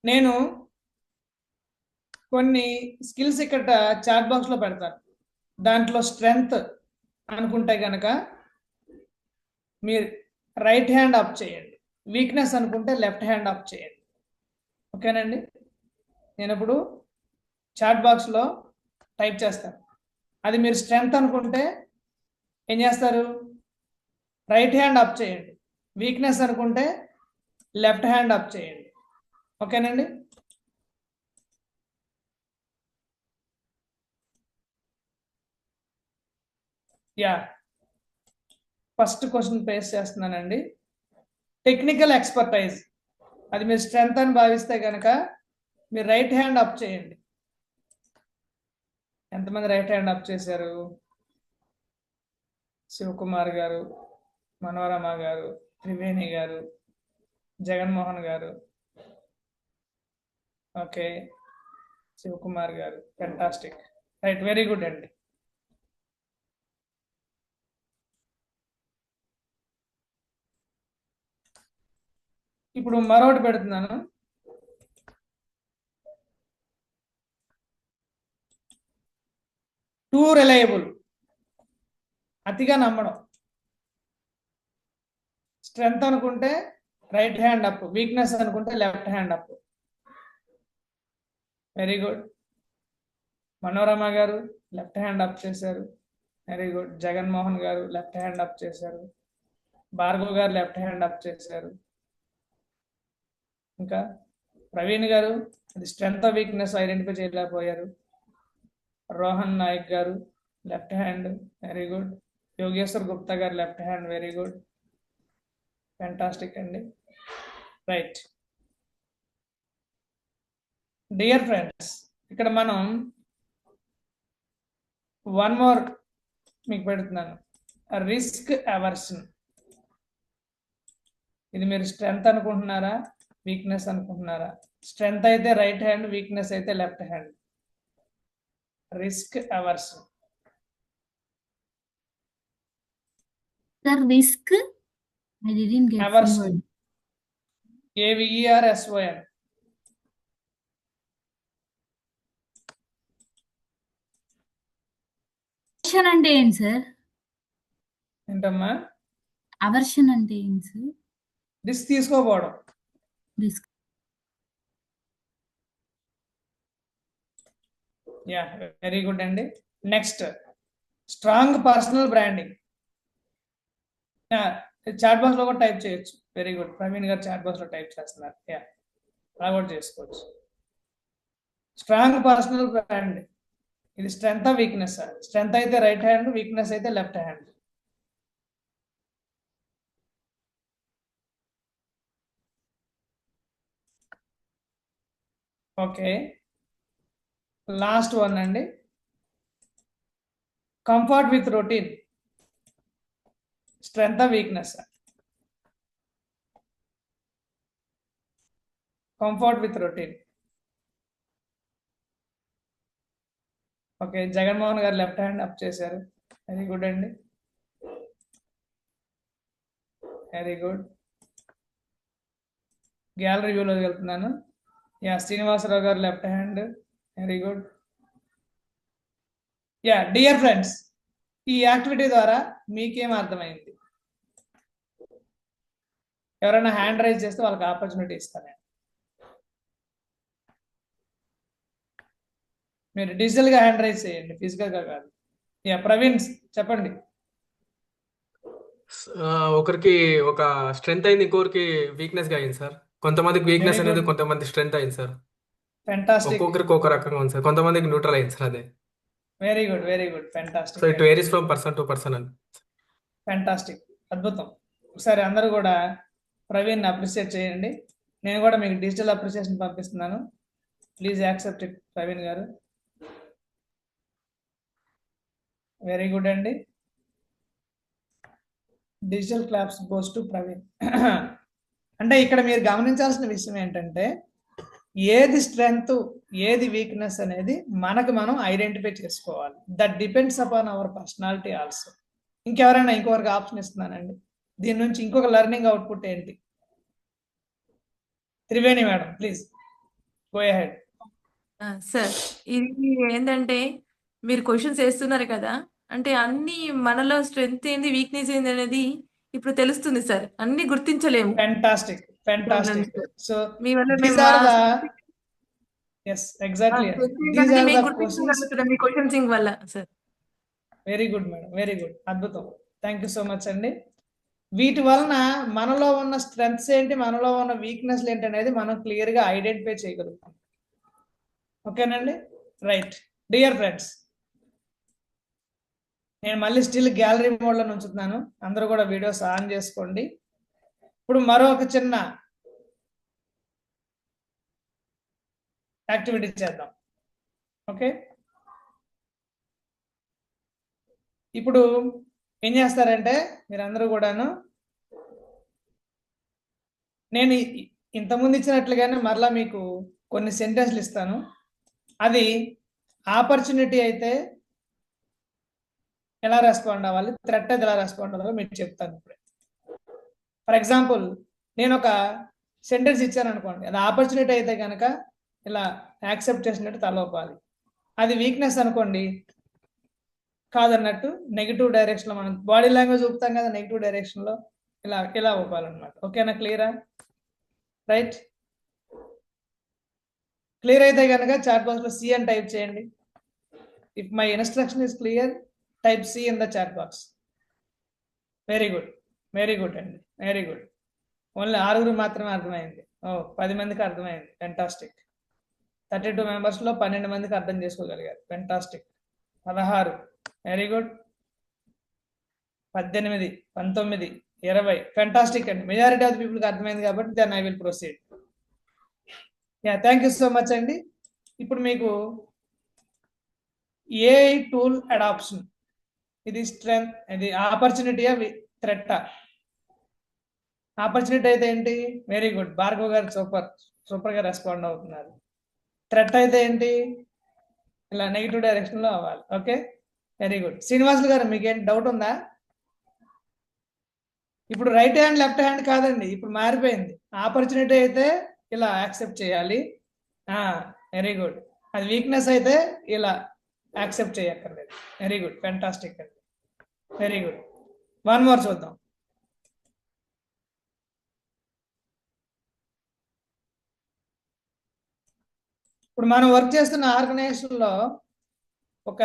నేను కొన్ని స్కిల్స్ ఇక్కడ చాట్ బాక్స్లో పెడతాను. దాంట్లో స్ట్రెంగ్త్ అనుకుంటే కనుక మీరు రైట్ హ్యాండ్ అప్ చేయండి. వీక్నెస్ అనుకుంటే లెఫ్ట్ హ్యాండ్ అప్ చేయండి. ఓకేనండి. నేను ఇప్పుడు చాట్ బాక్స్లో టైప్ చేస్తాను. అది మీరు స్ట్రెంగ్త్ అనుకుంటే ఏం చేస్తారు? రైట్ హ్యాండ్ అప్ చేయండి. వీక్నెస్ అనుకుంటే లెఫ్ట్ హ్యాండ్ అప్ చేయండి. ఓకేనండి. యా, ఫస్ట్ క్వశ్చన్ పేస్ చేస్తున్నానండి. టెక్నికల్ ఎక్స్పర్టైజ్, అది మీరు స్ట్రెంగ్త్ అని భావిస్తే కనుక మీరు రైట్ హ్యాండ్ అప్ చేయండి. ఎంతమంది రైట్ హ్యాండ్ అప్ చేశారు? శివకుమార్ గారు, మనోరమ గారు, త్రివేణి గారు, జగన్మోహన్ గారు. ఓకే, శివకుమార్ గారు, ఫెంటాస్టిక్. రైట్, వెరీ గుడ్ అండి. ఇప్పుడు మరొకటి పెడుతున్నాను. టూ రిలయబుల్, అతిగా నమ్మడం. స్ట్రెంగ్త్ అనుకుంటే రైట్ హ్యాండ్ అప్, వీక్నెస్ అనుకుంటే left hand up. Very good. Manorama గారు లెఫ్ట్ హ్యాండ్ అప్ చేశారు. Very good. జగన్మోహన్ గారు లెఫ్ట్ హ్యాండ్ అప్ చేశారు. భార్గవ్ గారు లెఫ్ట్ హ్యాండ్ అప్ చేశారు. ఇంకా ప్రవీణ్ గారు అది స్ట్రెంగ్త్ వీక్నెస్ ఐడెంటిఫై చేయలేకపోయారు. రోహన్ నాయక్ గారు left hand, very good. Yogeshwar Gupta గారు left hand, very good, fantastic అండి. రైట్ డియర్ ఫ్రెండ్స్, ఇక్కడ మనం వన్ మోర్ మీకు పెడుతున్నాను. Risk aversion. ఇది మీరు స్ట్రెంగ్త్ అనుకుంటున్నారా, వీక్నెస్ అనుకుంటున్నారా? స్ట్రెంగ్త్ అయితే రైట్ హ్యాండ్, వీక్నెస్ అయితే left hand. Risk aversion. Sir risk I didn't get aversion. AVERSON. Aversion అంటే ఏంటి సార్? ఏంటమ్మా? అవర్షన్ అంటే ఏంటి సార్? రిస్క్ తీసుకోపోవడం. రిస్క్. యా, వెరీ గుడ్ అండి. Next, strong personal branding. Chat box లో కూడా టైప్ చేయొచ్చు. వెరీ గుడ్, ప్రవీణ్ గారు చాట్ బాక్స్ లో టైప్ చేస్తున్నారు. యా, అలా కూడా చేసుకోవచ్చు. Strong personal branding. ఇది స్ట్రెంగ్త్ వీక్నెస్? స్ట్రెంగ్త్ అయితే రైట్ హ్యాండ్, వీక్నెస్ అయితే left hand. Okay, last one అండి. Comfort with routine. Strength weakness? Comfort with routine. Okay, Jaganmohan గారు లెఫ్ట్ హ్యాండ్ అప్ చేశారు. వెరీ గుడ్ అండి, వెరీ గుడ్. గ్యాలరీ వ్యూలోకి వెళ్తున్నాను. Yeah, Srinivasarao గారు left hand. Very good. Yeah, dear friends, ఈ activity ద్వారా మీకేం అర్థమైంది? ఎవరైనా హ్యాండ్ రైజ్ చేస్తే వాళ్ళకి ఆపర్చునిటీ ఇస్తాను. మీరు డిజిటల్ గా హ్యాండ్ రైజ్ చేయండి, ఫిజికల్ గా కాదు. యా, ప్రవీణ్ చెప్పండి. ఒకరికి ఒక స్ట్రెంగ్త్ అయింది, ఇంకొకరికి వీక్నెస్ గా అయింది సార్. కొంతమందికి వీక్నెస్ Very అనేది, good. కొంతమంది స్ట్రెంగ్త్ అయింది సార్. ఫెంటాస్టిక్, ఒక్కొక్కరికి ఒక రకంగా ఉంది సార్. కొంతమందికి న్యూట్రల్ అయింది సార్. అదే very good, very good, so it fantastic, varies from person to person అని. ఫెంటాస్టిక్, అద్భుతం. ఒకసారి అందరూ కూడా ప్రవీణ్ అప్రిషియేట్ చేయండి. నేను కూడా మీకు డిజిటల్ అప్రిషియేషన్ పంపిస్తున్నాను. ప్లీజ్ యాక్సెప్ట్ ఇట్ ప్రవీణ్ గారు. వెరీ గుడ్ అండి. Digital claps goes to Praveen. అంటే ఇక్కడ మీరు గమనించాల్సిన విషయం ఏంటంటే, ఏది స్ట్రెంగ్త్, ఏది వీక్నెస్ అనేది మనకు మనం ఐడెంటిఫై చేసుకోవాలి. That depends upon our personality also. ఇంకెవరైనా ఇంకొకరికి ఆప్షన్ ఇస్తున్నానండి. దీని నుంచి ఇంకొక లెర్నింగ్ అవుట్పుట్ ఏంటి? Triveni madam, please go ahead. Sir, ఇది ఏంటంటే మీరు క్వశ్చన్స్ వేస్తున్నారు కదా, అంటే అన్ని మనలో స్ట్రెంగ్త్ ఏంది, వీక్నెస్ ఏంది అనేది ఇప్పుడు తెలుస్తుంది సార్. అన్ని గుర్తించలేము. Fantastic, fantastic. సో మీ వల్ల these మేము are the yes exactly these are the questions. గుర్తించగలుగుతున్నాం మీ క్వశ్చన్సింగ్ వల్ల sir. Very good madam, very good, అద్భుతం. థ్యాంక్ యూ సో మచ్ అండి. వీటి వలన మనలో ఉన్న స్ట్రెంగ్త్స్ ఏంటి, మనలో ఉన్న వీక్నెస్లు ఏంటి అనేది మనం క్లియర్ గా ఐడెంటిఫై చేయగలుగుతాం. ఓకేనండి, రైట్. డియర్ ఫ్రెండ్స్, నేను మళ్ళీ స్టిల్ గ్యాలరీ మోడ్ లో ఉంచుతున్నాను. అందరూ కూడా వీడియోస్ ఆన్ చేసుకోండి. ఇప్పుడు మరొక చిన్న యాక్టివిటీ చేద్దాం. ఓకే, ఇప్పుడు ఏం చేస్తారంటే మీరందరూ కూడాను నేను ఇంతకుముందు ఇచ్చినట్లుగానే మరలా మీకు కొన్ని సెంటెన్స్లు ఇస్తాను. అది ఆపర్చునిటీ అయితే ఎలా రెస్పాండ్ అవ్వాలి, థ్రెట్ అయితే ఎలా రెస్పాండ్ అవ్వాలో మీకు చెప్తాను ఇప్పుడే. ఫర్ ఎగ్జాంపుల్, నేను ఒక సెంటెన్స్ ఇచ్చాను అనుకోండి, అది ఆపర్చునిటీ అయితే కనుక ఇలా యాక్సెప్ట్ చేసినట్టు తలొప్పాలి. అది వీక్నెస్ అనుకోండి, కాదన్నట్టు నెగిటివ్ డైరెక్షన్ లో మనం బాడీ లాంగ్వేజ్ చూపుతాం కదా, నెగిటివ్ డైరెక్షన్ లో ఇలా ఇలా ఊపాలన్నమాట. ఓకేనా, క్లియరా? రైట్, క్లియర్ అయితే కనుక చాట్ బాక్స్ లో సి అని టైప్ చేయండి. If my instruction is clear, type C in the chat box. Very good, very good అండి, వెరీ గుడ్. ఓన్లీ 6 మాత్రమే అర్థమైంది. 10 మందికి అర్థమైంది. ఫెంటాస్టిక్. 32 మెంబర్స్ లో 12 మందికి అర్థం చేసుకోగలిగారు. ఫెంటాస్టిక్. 16, very good. 18, 19, 20, ఫెంటాస్టిక్ అండి. మెజారిటీ ఆఫ్ పీపుల్కి అర్థమైంది కాబట్టి then I will proceed. Yeah, thank you so much అండి. ఇప్పుడు మీకు ఏఐ టూల్ అడాప్షన్, ఇది స్ట్రెంగ్త్, ఇది ఆపర్చునిటీయా థ్రెట్టా? ఆపర్చునిటీ అయితే ఏంటి? వెరీ గుడ్, భార్గవ్ గారు సూపర్, సూపర్గా రెస్పాండ్ అవుతున్నారు. థ్రెట్ అయితే ఏంటి, ఇలా నెగిటివ్ డైరెక్షన్లో అవ్వాలి. Okay, very good. శ్రీనివాసులు గారు మీకేంటి డౌట్ ఉందా? ఇప్పుడు రైట్ హ్యాండ్ లెఫ్ట్ హ్యాండ్ కాదండి, ఇప్పుడు మారిపోయింది. ఆపర్చునిటీ అయితే ఇలా యాక్సెప్ట్ చేయాలి. Very good. అది వీక్నెస్ అయితే ఇలా యాక్సెప్ట్ చేయక్కర్లేదు. వెరీ గుడ్, ఫెంటాస్టిక్ అండి, వెరీ గుడ్. వన్ మోర్ చూద్దాం. ఇప్పుడు మనం వర్క్ చేస్తున్న ఆర్గనైజేషన్లో ఒక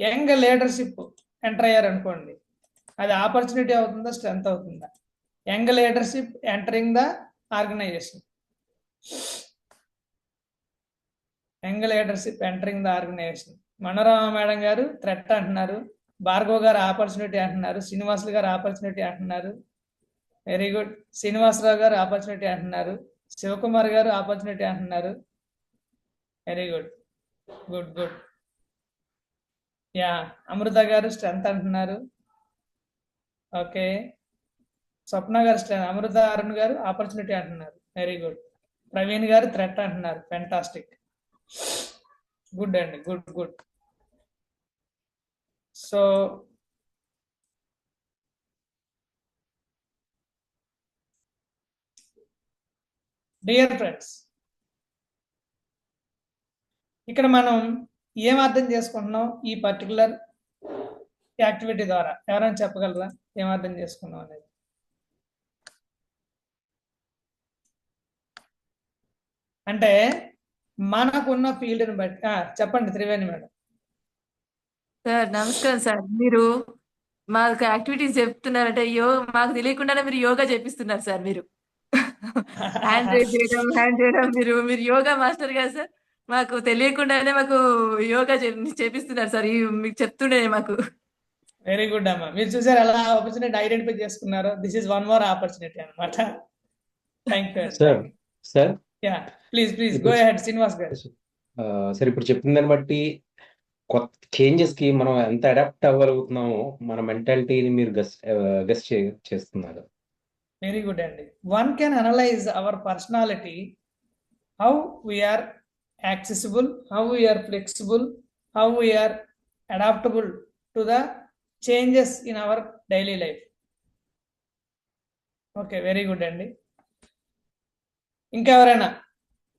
యంగ్ లీడర్షిప్ ఎంటర్ అయ్యారు అనుకోండి, అది ఆపర్చునిటీ అవుతుందా, స్ట్రెంత్ అవుతుందా? Young leadership entering the organisation. Young leadership entering the organisation. Manorama madam గారు థ్రెట్ అంటున్నారు, భార్గవ్ గారు ఆపర్చునిటీ అంటున్నారు, శ్రీనివాసులు గారు ఆపర్చునిటీ అంటున్నారు. Very good. శ్రీనివాసరావు గారు ఆపర్చునిటీ అంటున్నారు, శివకుమార్ గారు ఆపర్చునిటీ అంటున్నారు. Very good, good good. Yeah, Amrita గారు స్ట్రెంత్ అంటున్నారు. ఓకే, స్వప్న గారు స్ట్రెంత్, అమృత అరుణ్ గారు ఆపర్చునిటీ అంటున్నారు. Very good. ప్రవీణ్ గారు థ్రెట్ అంటున్నారు. ఫెంటాస్టిక్, గుడ్ అండి, good good. So dear friends, ఇక్కడ మనం ఏం అర్థం చేసుకుంటున్నాం ఈ పర్టికులర్ యాక్టివిటీ ద్వారా? ఎవరైనా చెప్పగలరా ఏం అర్థం చేసుకున్నాం అనేది? అంటే మనకున్న ఫీల్డ్ని బట్టి చెప్పండి త్రివేణి మేడం. సార్ నమస్కారం సార్. మీరు మాకు యాక్టివిటీస్ చెప్తున్నారంటే మాకు తెలియకుండానే మీరు యోగా చేపిస్తున్నారు సార్. మీరు హ్యాండ్ రైజ్ చేయడం మీరు యోగా మాస్టర్ కదా సార్. మాకు తెలియకుండానే మాకు యోగా చేపిస్తున్నారు సార్. మీకు చెప్తుండే మాకు. వెరీ గుడ్ అమ్మా, మీరు చూసారు ఎలా ఆపర్చునిటీ ఐడెంటిఫై చేసుకున్నారు. This is one more opportunity అన్నమాట. Thank you sir. Yeah, please please go ahead Srinivas గారు. సార్, ఇప్పుడు చెప్పిన దాన్ని బట్టి కొత్త చేంజెస్ కి మనం ఎంత అడాప్ట్ అవ్వగలుగుతున్నామో మన మెంటాలిటీని మీరు గెస్ చేస్తున్నారు. వెరీ గుడ్ అండి. One can analyse our personality, how we're accessible, how we're flexible, how we're adaptable to the changes in our daily life. Okay, very good అండి. ఇంకెవరైనా,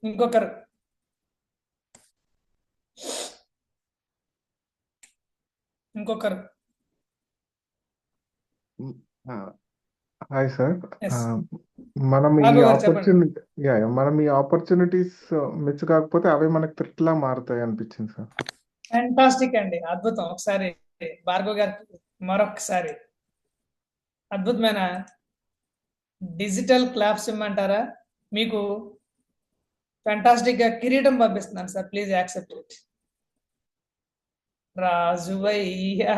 ఇంకొకరు? Hi sir. Yes. మనం ఈ రాఘవ్ గారు చెప్పండి. మనం ఈ ఆపర్చునిటీస్ మిస్ కాకపోతే అవే మనకి థ్రెట్ లా మారుతాయి అనిపించింది సార్. ఫ్యాంటాస్టిక్ అండి, అద్భుతం. ఒకసారి భార్గవ్ గారికి మరొకసారి అద్భుతమైన డిజిటల్ క్లాప్స్ ఇమ్మంటారా? మీకు ఫ్యాంటాస్టిక్ గా కిరీటం పంపిస్తున్నాను సార్, ప్లీజ్ యాక్సెప్ట్ ఇట్. రాజు అయ్యా,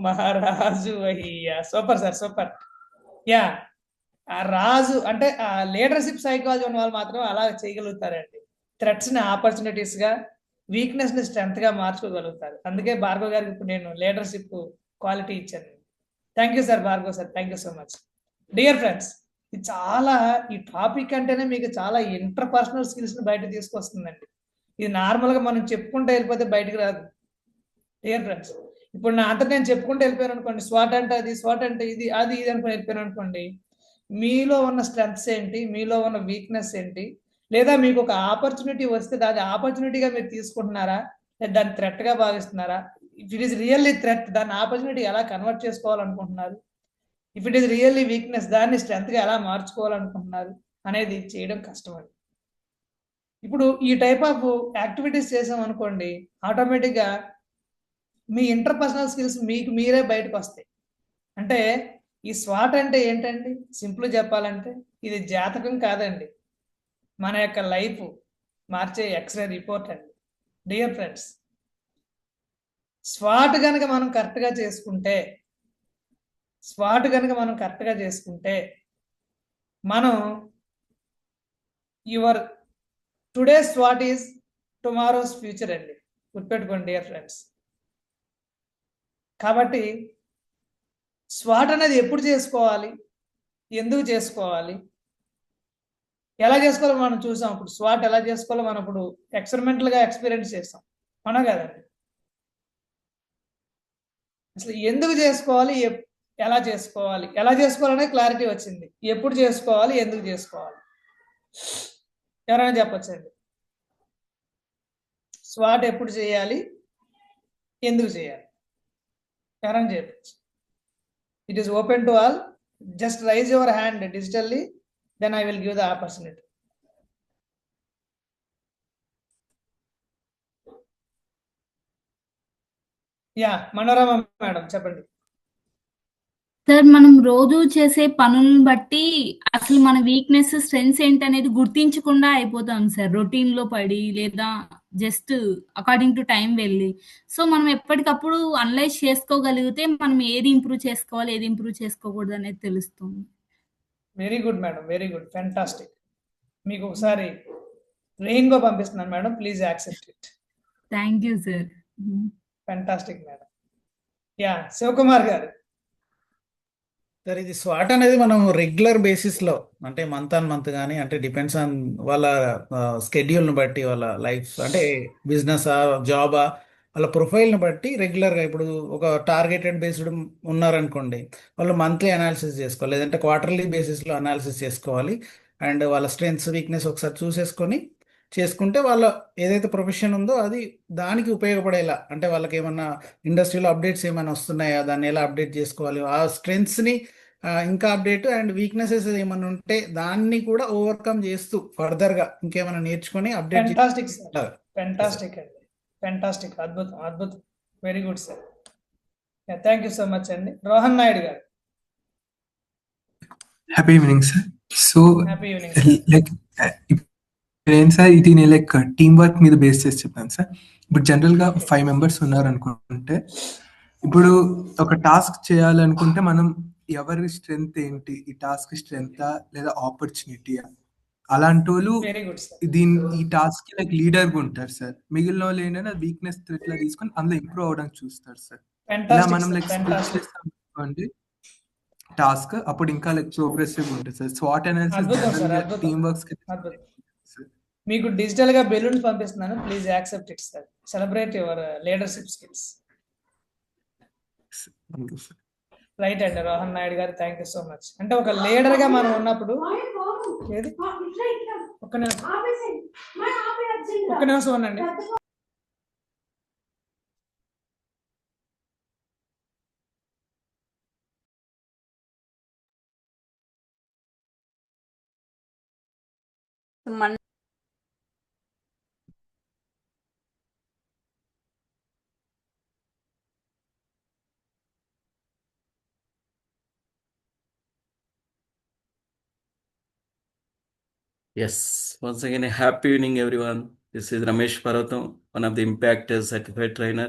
మహారాజు అయ్యా. Super sir, super. యా, ఆ రాజు అంటే ఆ లీడర్షిప్ సైకాలజీ ఉన్న వాళ్ళు మాత్రం అలా చేయగలుగుతారండి. థ్రెట్స్ ని ఆపర్చునిటీస్ గా, వీక్నెస్ ని స్ట్రెంత్ గా మార్చుకోగలుగుతారు. అందుకే భార్గవ్ గారికి ఇప్పుడు నేను లీడర్షిప్ క్వాలిటీ ఇచ్చాను. Thank you sir, Bhargav sir, thank you so much. Dear friends, ఇది చాలా, ఈ టాపిక్ అంటేనే మీకు చాలా ఇంటర్పర్సనల్ స్కిల్స్ ని బయట తీసుకొస్తుందండి. ఇది నార్మల్ గా మనం చెప్పుకుంటూ వెళ్ళిపోతే బయటకు రాదు. డియర్ ఫ్రెండ్స్, ఇప్పుడు నా అంతా నేను చెప్పుకుంటూ వెళ్ళిపోయాను అనుకోండి, స్వాట్ అంటే అది, స్వాట్ అంటే ఇది, అది ఇది అనుకుని వెళ్ళిపోయాను అనుకోండి, మీలో ఉన్న స్ట్రెంగ్స్ ఏంటి, మీలో ఉన్న వీక్నెస్ ఏంటి, లేదా మీకు ఒక ఆపర్చునిటీ వస్తే దాని ఆపర్చునిటీగా మీరు తీసుకుంటున్నారా, లేదా దాన్ని థ్రెట్ గా భావిస్తున్నారా? If it is really threat, దాన్ని ఆపర్చునిటీ ఎలా కన్వర్ట్ చేసుకోవాలనుకుంటున్నారు? If it is really weakness, దాన్ని స్ట్రెంత్ గా ఎలా మార్చుకోవాలనుకుంటున్నారు అనేది చేయడం కష్టం అండి. ఇప్పుడు ఈ టైప్ ఆఫ్ యాక్టివిటీస్ చేసాం అనుకోండి, ఆటోమేటిక్ గా మీ ఇంటర్పర్సనల్ స్కిల్స్ మీకు మీరే బయటకు వస్తాయి. అంటే ఈ స్వాట్ అంటే ఏంటండి? సింపుల్ చెప్పాలంటే ఇది జాతకం కాదండి, మన యొక్క లైఫ్ మార్చే ఎక్స్రే రిపోర్ట్ అండి. డియర్ ఫ్రెండ్స్, స్వాట్ కనుక మనం కరెక్ట్గా చేసుకుంటే మనం యువర్ టుడే స్వాట్ ఈజ్ టుమారోస్ ఫ్యూచర్ అండి, గుర్తుపెట్టుకోండి డియర్ ఫ్రెండ్స్. కాబట్టి స్వాట్ అనేది ఎప్పుడు చేసుకోవాలి, ఎందుకు చేసుకోవాలి, ఎలా చేసుకోవాలో మనం చూసాం. ఇప్పుడు స్వాట్ ఎలా చేసుకోవాలో మనం ఇప్పుడు ఎక్స్పెరిమెంటల్ గా ఎక్స్పీరియన్స్ చేస్తాం, అవునా కదండి? అసలు ఎందుకు చేసుకోవాలి, ఎలా చేసుకోవాలనే క్లారిటీ వచ్చింది. ఎప్పుడు చేసుకోవాలి, ఎందుకు చేసుకోవాలి, ఎవరైనా చెప్పొచ్చండి? స్వాట్ ఎప్పుడు చేయాలి, ఎందుకు చేయాలి, ఎవరైనా చెప్పచ్చు? It is open to all. Just rise your hand digitally, then I will give the opportunity. Yeah, Manorama madam చెప్పండి. సార్ మనం రోజు చేసే పనులను బట్టి అసలు మన వీక్నెస్ స్ట్రెంగ్స్ ఏంటనేది గుర్తించకుండా అయిపోతాం సార్, రొటీన్ లో పడి లేదా జస్ట్ అకార్డింగ్ టు టైం వెళ్ళి. సో మనం ఎప్పటికప్పుడు అనలైజ్ చేసుకోగలిగితే మనం ఏది ఇంప్రూవ్ చేసుకోవాలి, ఏది ఇంప్రూవ్ చేసుకోకూడదు అనేది తెలుస్తుంది. Very good madam, very good, fantastic. మీకు ఒకసారి రెయిన్బో పంపిస్తున్నాను madam, please accept it. Thank you sir. Fantastic madam. Yeah, Sivakumar గారు. సార్ ఇది స్వాట్ అనేది మనం రెగ్యులర్ బేసిస్లో అంటే మంత్ ఆన్ మంత్ కానీ అంటే డిపెండ్స్ ఆన్ వాళ్ళ స్కెడ్యూల్ని బట్టి వాళ్ళ లైఫ్ అంటే బిజినెసా జాబా వాళ్ళ ప్రొఫైల్ని బట్టి రెగ్యులర్గా ఇప్పుడు ఒక టార్గెటెడ్ బేస్డ్ ఉన్నారనుకోండి వాళ్ళు మంత్లీ అనాలిసిస్ చేసుకోవాలి, లేదంటే క్వార్టర్లీ బేసిస్లో అనాలిసిస్ చేసుకోవాలి. అండ్ వాళ్ళ స్ట్రెంగ్స్ వీక్నెస్ ఒకసారి చూసేసుకొని చేసుకుంటే వాళ్ళ ఏదైతే ప్రొఫెషన్ ఉందో అది దానికి ఉపయోగపడేలా అంటే వాళ్ళకి ఏమన్నా ఇండస్ట్రీలో అప్డేట్స్ ఏమైనా వస్తున్నాయా, దాన్ని ఎలా అప్డేట్ చేసుకోవాలి, ఆ స్ట్రెంగ్స్ని ఇంకా అప్డేట్ అండ్ వీక్నెసెస్ ఏమైనా ఉంటే దాన్ని కూడా ఓవర్కమ్ చేస్తూ ఫర్దర్గా ఇంకేమైనా నేర్చుకొని అప్డేట్ ఫెంటాస్టిక్ సార్, ఫెంటాస్టిక్ అండి, ఫెంటాస్టిక్, అద్భుతం అద్భుతం, very good sir. Thank you so much అండి. రోహన్ నాయుడు గారు. Happy evening sir. So happy evening. Like ఏంటి సార్, ఇది నేను లైక్ టీమ్ వర్క్ మీద బేస్ చేసి చెప్పాను సార్. ఇప్పుడు జనరల్గా 5 members ఉన్నారనుకుంటే ఇప్పుడు ఒక టాస్క్ చేయాలనుకుంటే మనం ఎవరి స్ట్రెంగ్త్ ఏంటి, ఈ టాస్క్ స్ట్రెంగ్తా లేదా ఆపర్చునిటీయా, అలాంటి వాళ్ళు వెరీ గుడ్ సార్. ఈ టాస్క్ కి లైక్ లీడర్గా ఉంటారు సార్. మిగిలిన వాళ్ళు ఏంటంటే వీక్నెస్ థ్రెట్లా తీసుకొని అందులో ఇంప్రూవ్ అవడానికి చూస్తారు సార్. ఇలా ఫెంటాస్టిక్ మనం సార్, లైక్ స్ప్లిట్ ఫెంటాస్టిక్, చేస్తాం అనుకోండి టాస్క్, అప్పుడు ఇంకా లైక్ ప్రోగ్రెసివ్ ఉంటుంది సార్. స్వాట్ అనాలిసిస్ అద్భుతం సార్, జనరల్గా అద్భుతం, టీమ్ వర్క్స్ కి అద్భుతం. మీకు డిజిటల్ గా బెలూన్స్ పంపిస్తున్నాను, please accept it sir. Celebrate your leadership skills. Right అండి రోహన్ నాయుడు గారు, థ్యాంక్ యూ సో మచ్. అంటే ఒక లీడర్ గా మనం ఉన్నప్పుడు ఏది ఒక్క నిమిషం ఉండండి. మన Yes, once again, a happy evening, everyone. This is Ramesh Parvatam, one of the Impact Certified Trainer.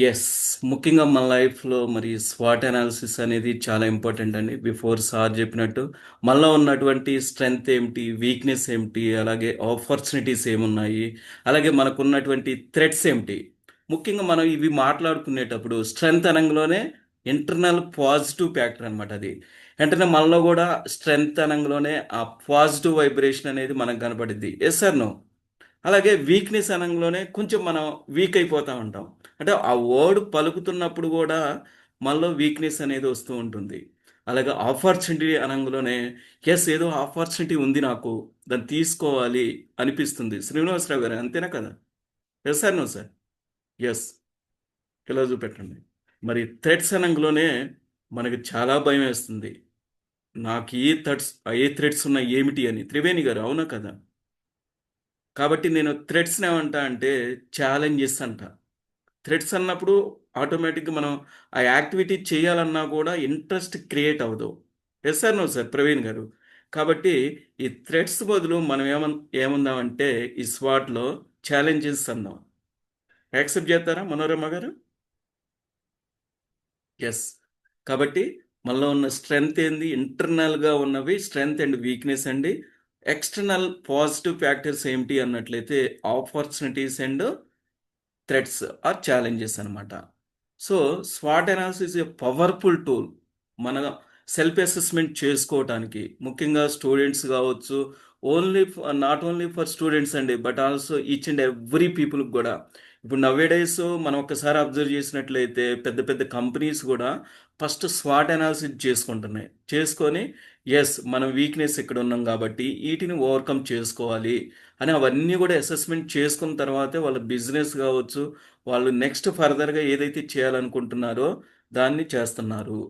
Yes, ముఖ్యంగా మన లైఫ్లో మరి స్వాట్ అనాలిసిస్ అనేది చాలా ఇంపార్టెంట్ అండి. బిఫోర్ సార్ చెప్పినట్టు మనలో ఉన్నటువంటి స్ట్రెంగ్త్ ఏమిటి, వీక్నెస్ ఏమిటి, అలాగే ఆపర్చునిటీస్ ఏమున్నాయి, అలాగే మనకు ఉన్నటువంటి థ్రెట్స్ ఏమిటి. ముఖ్యంగా మనం ఇవి మాట్లాడుకునేటప్పుడు స్ట్రెంగ్త్ అనంలోనే ఇంటర్నల్ పాజిటివ్ ఫ్యాక్టర్ అనమాట. అది వెంటనే మనలో కూడా స్ట్రెంగ్త్ అనంలోనే ఆ పాజిటివ్ వైబ్రేషన్ అనేది మనకు కనపడుద్ది. Yes sir no. అలాగే వీక్నెస్ అనంలోనే కొంచెం మనం వీక్ అయిపోతూ ఉంటాం. అంటే ఆ వర్డ్ పలుకుతున్నప్పుడు కూడా మనలో వీక్నెస్ అనేది వస్తూ ఉంటుంది. అలాగే ఆపర్చునిటీ అనంలోనే ఎస్ ఏదో ఆపర్చునిటీ ఉంది, నాకు దాన్ని తీసుకోవాలి అనిపిస్తుంది. శ్రీనివాసరావు గారు అంతేనా కదా? Yes sir no sir? Yes, ఇలా చూపెట్టండి. మరి థ్రెట్స్ అనంలోనే మనకి చాలా భయం వేస్తుంది. నాకు ఏ థ్రెట్స్ ఉన్నాయి ఏమిటి అని. త్రివేణి గారు అవునా కదా? కాబట్టి నేను థ్రెడ్స్ని ఏమంటా అంటే ఛాలెంజెస్ అంట. థ్రెడ్స్ అన్నప్పుడు ఆటోమేటిక్గా మనం ఆ యాక్టివిటీ చేయాలన్నా కూడా ఇంట్రెస్ట్ క్రియేట్ అవ్వదు. Yes sir no sir Praveen గారు? కాబట్టి ఈ థ్రెడ్స్ బదులు మనం ఏముందామంటే ఈ స్వాట్లో ఛాలెంజెస్ అందాం. యాక్సెప్ట్ చేస్తారా మనోరమ గారు? ఎస్. కాబట్టి మనలో ఉన్న స్ట్రెంగ్త్ ఏంది, ఇంటర్నల్గా ఉన్నవి స్ట్రెంగ్త్ అండ్ వీక్నెస్ అండి. ఎక్స్టర్నల్ పాజిటివ్ ఫ్యాక్టర్స్ ఏమిటి అన్నట్లయితే opportunities and threats or challenges అనమాట. సో స్వాట్ అనాలిసిస్ ఏ పవర్ఫుల్ టూల్. మన సెల్ఫ్ అసెస్మెంట్ చేసుకోవటానికి ముఖ్యంగా స్టూడెంట్స్ కావచ్చు, నాట్ ఓన్లీ ఫర్ స్టూడెంట్స్ అండి, but also each and every పీపుల్కి కూడా. ఇప్పుడు నవ్వేడేస్ మనం ఒక్కసారి అబ్జర్వ్ చేసినట్లయితే పెద్ద పెద్ద కంపెనీస్ కూడా ఫస్ట్ స్వాట్ అనాలిసిస్ చేసుకుంటున్నాయి. చేసుకొని ఎస్ మనం వీక్నెస్ ఇక్కడ ఉన్నాం కాబట్టి వీటిని ఓవర్కమ్ చేసుకోవాలి అని అవన్నీ కూడా అసెస్మెంట్ చేసుకున్న తర్వాతే వాళ్ళ బిజినెస్ కావచ్చు, వాళ్ళు నెక్స్ట్ ఫర్దర్గా ఏదైతే చేయాలనుకుంటున్నారో దాన్ని చేస్తున్నారు.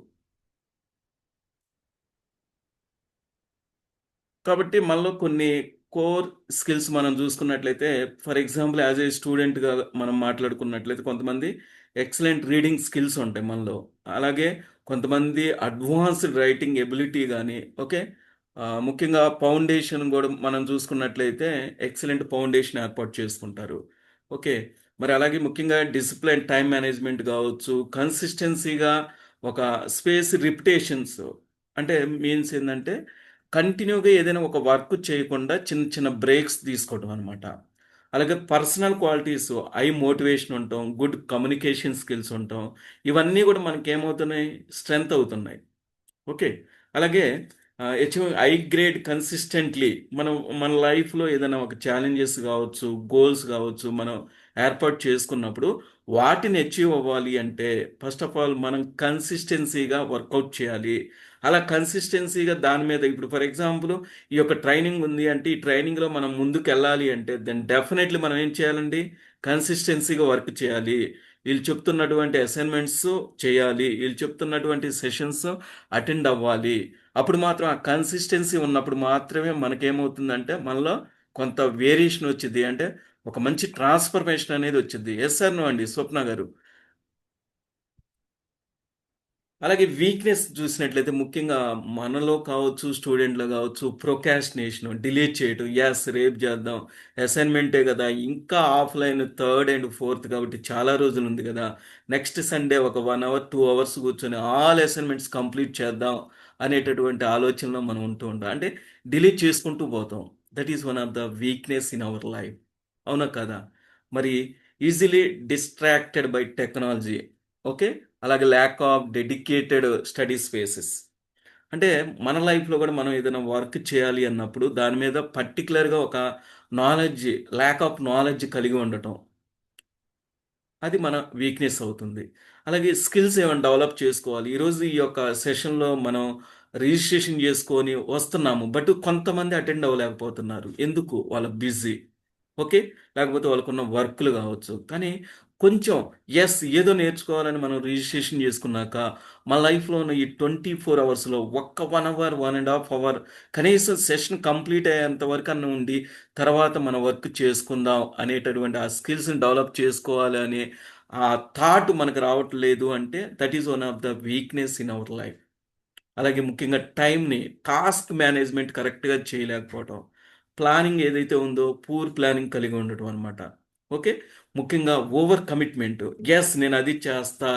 కాబట్టి మనలో కొన్ని కోర్ స్కిల్స్ మనం చూసుకున్నట్లయితే, ఫర్ ఎగ్జాంపుల్ యాజ్ ఏ స్టూడెంట్గా మనం మాట్లాడుకున్నట్లయితే కొంతమంది ఎక్సలెంట్ రీడింగ్ స్కిల్స్ ఉంటాయి మనలో. అలాగే కొంతమంది అడ్వాన్స్డ్ రైటింగ్ ఎబిలిటీ కానీ, ఓకే, ముఖ్యంగా ఫౌండేషన్ కూడా మనం చూసుకున్నట్లయితే ఎక్సలెంట్ ఫౌండేషన్ ఏర్పాటు చేసుకుంటారు. ఓకే, మరి అలాగే ముఖ్యంగా డిసిప్లిన్, టైం మేనేజ్మెంట్ కావచ్చు, కన్సిస్టెన్సీగా ఒక స్పేస్ రిపిటేషన్స్ అంటే మీన్స్ ఏంటంటే కంటిన్యూగా ఏదైనా ఒక వర్క్ చేయకుండా చిన్న చిన్న బ్రేక్స్ తీసుకోవడం అనమాట. అలాగే పర్సనల్ క్వాలిటీస్, ఐ మోటివేషన్ ఉంటాం, గుడ్ కమ్యూనికేషన్ స్కిల్స్ ఉంటాం, ఇవన్నీ కూడా మనకి ఏమవుతున్నాయి, స్ట్రెంగ్త్ అవుతున్నాయి. ఓకే, అలాగే అచీవింగ్ ఐ గ్రేడ్ కన్సిస్టెంట్లీ మనం మన లైఫ్లో ఏదైనా ఒక ఛాలెంజెస్ కావచ్చు, గోల్స్ కావచ్చు, మనం ఏర్పాటు చేసుకున్నప్పుడు వాటిని అచీవ్ అవ్వాలి అంటే ఫస్ట్ ఆఫ్ ఆల్ మనం కన్సిస్టెన్సీగా వర్కౌట్ చేయాలి. అలా కన్సిస్టెన్సీగా దాని మీద ఇప్పుడు ఫర్ ఎగ్జాంపుల్ ఈ యొక్క ట్రైనింగ్ ఉంది అంటే ఈ ట్రైనింగ్లో మనం ముందుకు వెళ్ళాలి అంటే దెన్ డెఫినెట్లీ మనం ఏం చేయాలండి, కన్సిస్టెన్సీగా వర్క్ చేయాలి. వీళ్ళు చెప్తున్నటువంటి అసైన్మెంట్స్ చేయాలి, వీళ్ళు చెప్తున్నటువంటి సెషన్స్ అటెండ్ అవ్వాలి. అప్పుడు మాత్రం ఆ కన్సిస్టెన్సీ ఉన్నప్పుడు మాత్రమే మనకేమవుతుందంటే మనలో కొంత వేరియేషన్ వచ్చింది, అంటే ఒక మంచి ట్రాన్స్ఫర్మేషన్ అనేది వచ్చింది. ఎస్ సార్ నో అండి స్వప్న గారు. అలాగే వీక్నెస్ చూసినట్లయితే ముఖ్యంగా మనలో కావచ్చు, స్టూడెంట్లో కావచ్చు, ప్రొకాస్టినేషన్, డిలే చేయడం. ఎస్ రేపు చేద్దాం, అసైన్మెంటే కదా, ఇంకా ఆఫ్లైన్ 3rd and 4th కాబట్టి చాలా రోజులు ఉంది కదా, నెక్స్ట్ సండే ఒక 1 hour 2 hours కూర్చొని ఆల్ అసైన్మెంట్స్ కంప్లీట్ చేద్దాం అనేటటువంటి ఆలోచనలో మనం ఉంటూ ఉంటాం. అంటే డిలే చేసుకుంటూ పోతాం. That is one of the weakness in our life. అవునా కదా? మరి easily distracted by technology. Okay, అలాగే lack of dedicated study spaces. అంటే మన లైఫ్లో కూడా మనం ఏదైనా వర్క్ చేయాలి అన్నప్పుడు దాని మీద పర్టికులర్గా ఒక నాలెడ్జ్, ల్యాక్ ఆఫ్ నాలెడ్జ్ కలిగి ఉండటం, అది మన వీక్నెస్ అవుతుంది. అలాగే స్కిల్స్ ఏమైనా డెవలప్ చేసుకోవాలి. ఈరోజు ఈ యొక్క సెషన్లో మనం రిజిస్ట్రేషన్ చేసుకొని వస్తున్నాము, బట్ కొంతమంది అటెండ్ అవ్వలేకపోతున్నారు. ఎందుకు? వాళ్ళ బిజీ, ఓకే, లేకపోతే వాళ్ళకున్న వర్క్లు కావచ్చు. కానీ కొంచెం ఎస్ ఏదో నేర్చుకోవాలని మనం రిజిస్ట్రేషన్ చేసుకున్నాక మన లైఫ్లో ఉన్న ఈ 24 అవర్స్లో ఒక్క 1 hour 1.5 hour కనీసం సెషన్ కంప్లీట్ అయ్యేంత వరకు అన్న ఉండి తర్వాత మన వర్క్ చేసుకుందాం అనేటటువంటి ఆ స్కిల్స్ని డెవలప్ చేసుకోవాలి అనే ఆ థాట్ మనకు రావట్లేదు అంటే that is one of the weakness in our life. అలాగే ముఖ్యంగా టైంని, టాస్క్ మేనేజ్మెంట్ కరెక్ట్గా చేయలేకపోవటం, ప్లానింగ్ ఏదైతే ఉందో పూర్ ప్లానింగ్ కలిగి ఉండటం అనమాట. ఓకే, ముఖ్యంగా ఓవర్ కమిట్మెంట్. ఎస్ నేను అది చేస్తా,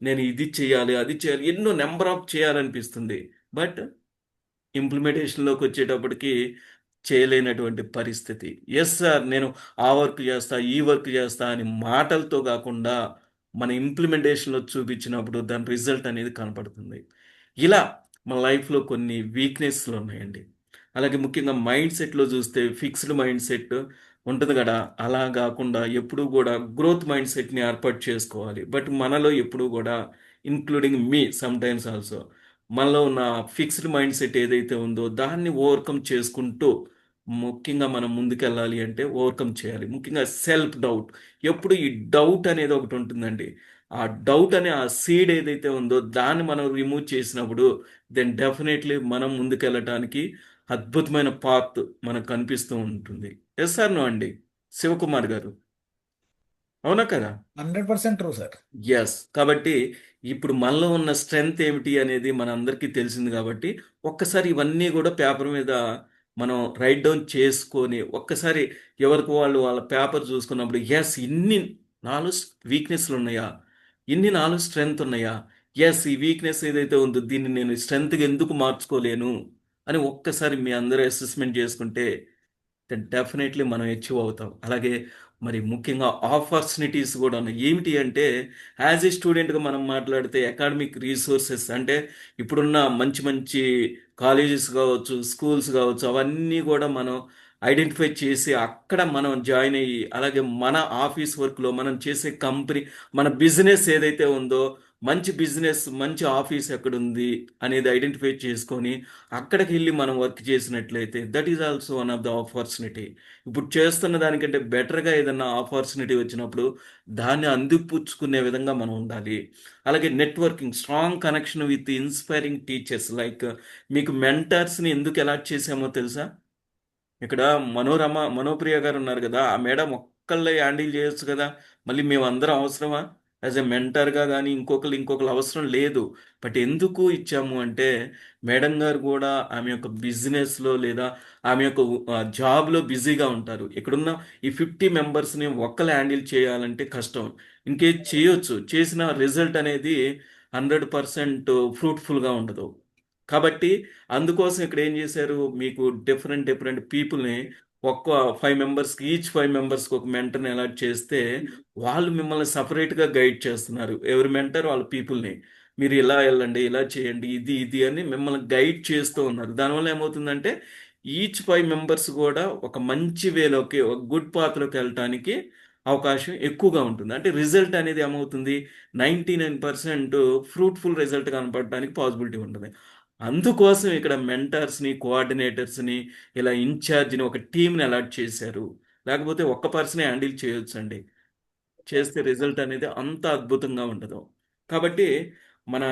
నేను ఇది చేయాలి, అది చేయాలి, ఎన్నో నెంబర్ ఆఫ్ చేయాలనిపిస్తుంది, బట్ ఇంప్లిమెంటేషన్లోకి వచ్చేటప్పటికి చేయలేనటువంటి పరిస్థితి. ఎస్ సార్ నేను ఆ వర్క్ చేస్తా, ఈ వర్క్ చేస్తా అని మాటలతో కాకుండా మన ఇంప్లిమెంటేషన్లో చూపించినప్పుడు దాని రిజల్ట్ అనేది కనపడుతుంది. ఇలా మన లైఫ్లో కొన్ని వీక్నెస్లు ఉన్నాయండి. అలాగే ముఖ్యంగా మైండ్ సెట్లో చూస్తే ఫిక్స్డ్ మైండ్ సెట్ ఉంటుంది కదా, అలా కాకుండా ఎప్పుడూ కూడా గ్రోత్ మైండ్ సెట్ని ఏర్పాటు చేసుకోవాలి. బట్ మనలో ఎప్పుడూ కూడా including me some times also మనలో ఉన్న ఫిక్స్డ్ మైండ్ సెట్ ఏదైతే ఉందో దాన్ని ఓవర్కమ్ చేసుకుంటూ ముఖ్యంగా మనం ముందుకెళ్ళాలి అంటే ఓవర్కమ్ చేయాలి. ముఖ్యంగా సెల్ఫ్ డౌట్, ఎప్పుడు ఈ డౌట్ అనేది ఒకటి ఉంటుందండి. ఆ డౌట్ అనే ఆ సీడ్ ఏదైతే ఉందో దాన్ని మనం రిమూవ్ చేసినప్పుడు దెన్ డెఫినెట్లీ మనం ముందుకెళ్ళటానికి అద్భుతమైన పాత్ మనకు కనిపిస్తూ ఉంటుంది. ఎస్ సార్ నో అండి శివకుమార్ గారు, అవునా కదా? 100% ట్రూ సార్. ఎస్, కాబట్టి ఇప్పుడు మనలో ఉన్న స్ట్రెంగ్త్ ఏమిటి అనేది మనందరికీ తెలిసింది కాబట్టి ఒక్కసారి ఇవన్నీ కూడా పేపర్ మీద మనం రైట్ డౌన్ చేసుకొని ఒక్కసారి ఎవరికి వాళ్ళు వాళ్ళ పేపర్ చూసుకున్నప్పుడు ఎస్ ఇన్ని నాలుగు వీక్నెస్లు ఉన్నాయా, ఇన్ని 4 స్ట్రెంగ్త్ ఉన్నాయా, ఎస్ ఈ వీక్నెస్ ఏదైతే ఉందో దీన్ని నేను స్ట్రెంగ్త్గా ఎందుకు మార్చుకోలేను అని ఒక్కసారి మీ అందరూ అసెస్మెంట్ చేసుకుంటే దెన్ డెఫినెట్లీ మనం అచీవ్ అవుతాం. అలాగే మరి ముఖ్యంగా ఆపర్చునిటీస్ కూడా ఉన్నాయి. ఏమిటి అంటే యాజ్ ఏ స్టూడెంట్గా మనం మాట్లాడితే అకాడమిక్ రీసోర్సెస్ అంటే ఇప్పుడున్న మంచి మంచి కాలేజెస్ కావచ్చు, స్కూల్స్ కావచ్చు, అవన్నీ కూడా మనం ఐడెంటిఫై చేసి అక్కడ మనం జాయిన్ అయ్యి, అలాగే మన ఆఫీస్ వర్క్లో మనం చేసే కంపెనీ, మన బిజినెస్ ఏదైతే ఉందో, మంచి బిజినెస్, మంచి ఆఫీస్ ఎక్కడుంది అనేది ఐడెంటిఫై చేసుకొని అక్కడికి వెళ్ళి మనం వర్క్ చేసినట్లయితే that is also one of the opportunity. ఇప్పుడు చేస్తున్న దానికంటే బెటర్గా ఏదన్నా ఆపర్చునిటీ వచ్చినప్పుడు దాన్ని అందిపుచ్చుకునే విధంగా మనం ఉండాలి. అలాగే networking, strong connection with inspiring teachers. Like మీకు మెంటర్స్ని ఎందుకు అలాట్ చేసామో తెలుసా? ఇక్కడ మనోప్రియ గారు ఉన్నారు కదా, ఆ మేడం ఒక్కళ్ళే హ్యాండిల్ చేయొచ్చు కదా, మళ్ళీ మేము అందరం అవసరమా? యాజ్ ఎ మెంటర్గా కానీ ఇంకొకరు అవసరం లేదు. బట్ ఎందుకు ఇచ్చాము అంటే మేడం గారు కూడా ఆమె యొక్క బిజినెస్లో లేదా ఆమె యొక్క జాబ్లో బిజీగా ఉంటారు. ఇక్కడున్న ఈ 50 మెంబర్స్ని ఒక్కరు హ్యాండిల్ చేయాలంటే కష్టం. ఇంకేం చేయొచ్చు, చేసిన రిజల్ట్ అనేది 100% ఫ్రూట్ఫుల్గా ఉండదు. కాబట్టి అందుకోసం ఇక్కడ ఏం చేశారు, మీకు డిఫరెంట్ పీపుల్ని ఒక్క 5 మెంబర్స్కి, ఈచ్ 5 మెంబర్స్కి ఒక మెంటర్ని అలాట్ చేస్తే వాళ్ళు మిమ్మల్ని సపరేట్గా గైడ్ చేస్తున్నారు. ఎవరి మెంటర్ వాళ్ళ పీపుల్ని, మీరు ఇలా వెళ్ళండి, ఇలా చేయండి, ఇది అని మిమ్మల్ని గైడ్ చేస్తూ ఉన్నారు. దానివల్ల ఏమవుతుందంటే ఈచ్ 5 మెంబర్స్ కూడా ఒక మంచి వేలోకి, ఒక గుడ్ పాత్లోకి వెళ్ళటానికి అవకాశం ఎక్కువగా ఉంటుంది. అంటే రిజల్ట్ అనేది ఏమవుతుంది, 99% ఫ్రూట్ఫుల్ రిజల్ట్ కనపడడానికి పాసిబిలిటీ ఉంటుంది. అందుకోసం ఇక్కడ మెంటర్స్ని, కోఆర్డినేటర్స్ని, ఇలా ఇన్ఛార్జ్ని, ఒక టీంని అలాట్ చేశారు. లేకపోతే ఒక్క పర్సనే హ్యాండిల్ చేయొచ్చండి. చేస్తే రిజల్ట్ అనేది అంత అద్భుతంగా ఉండదు. కాబట్టి మన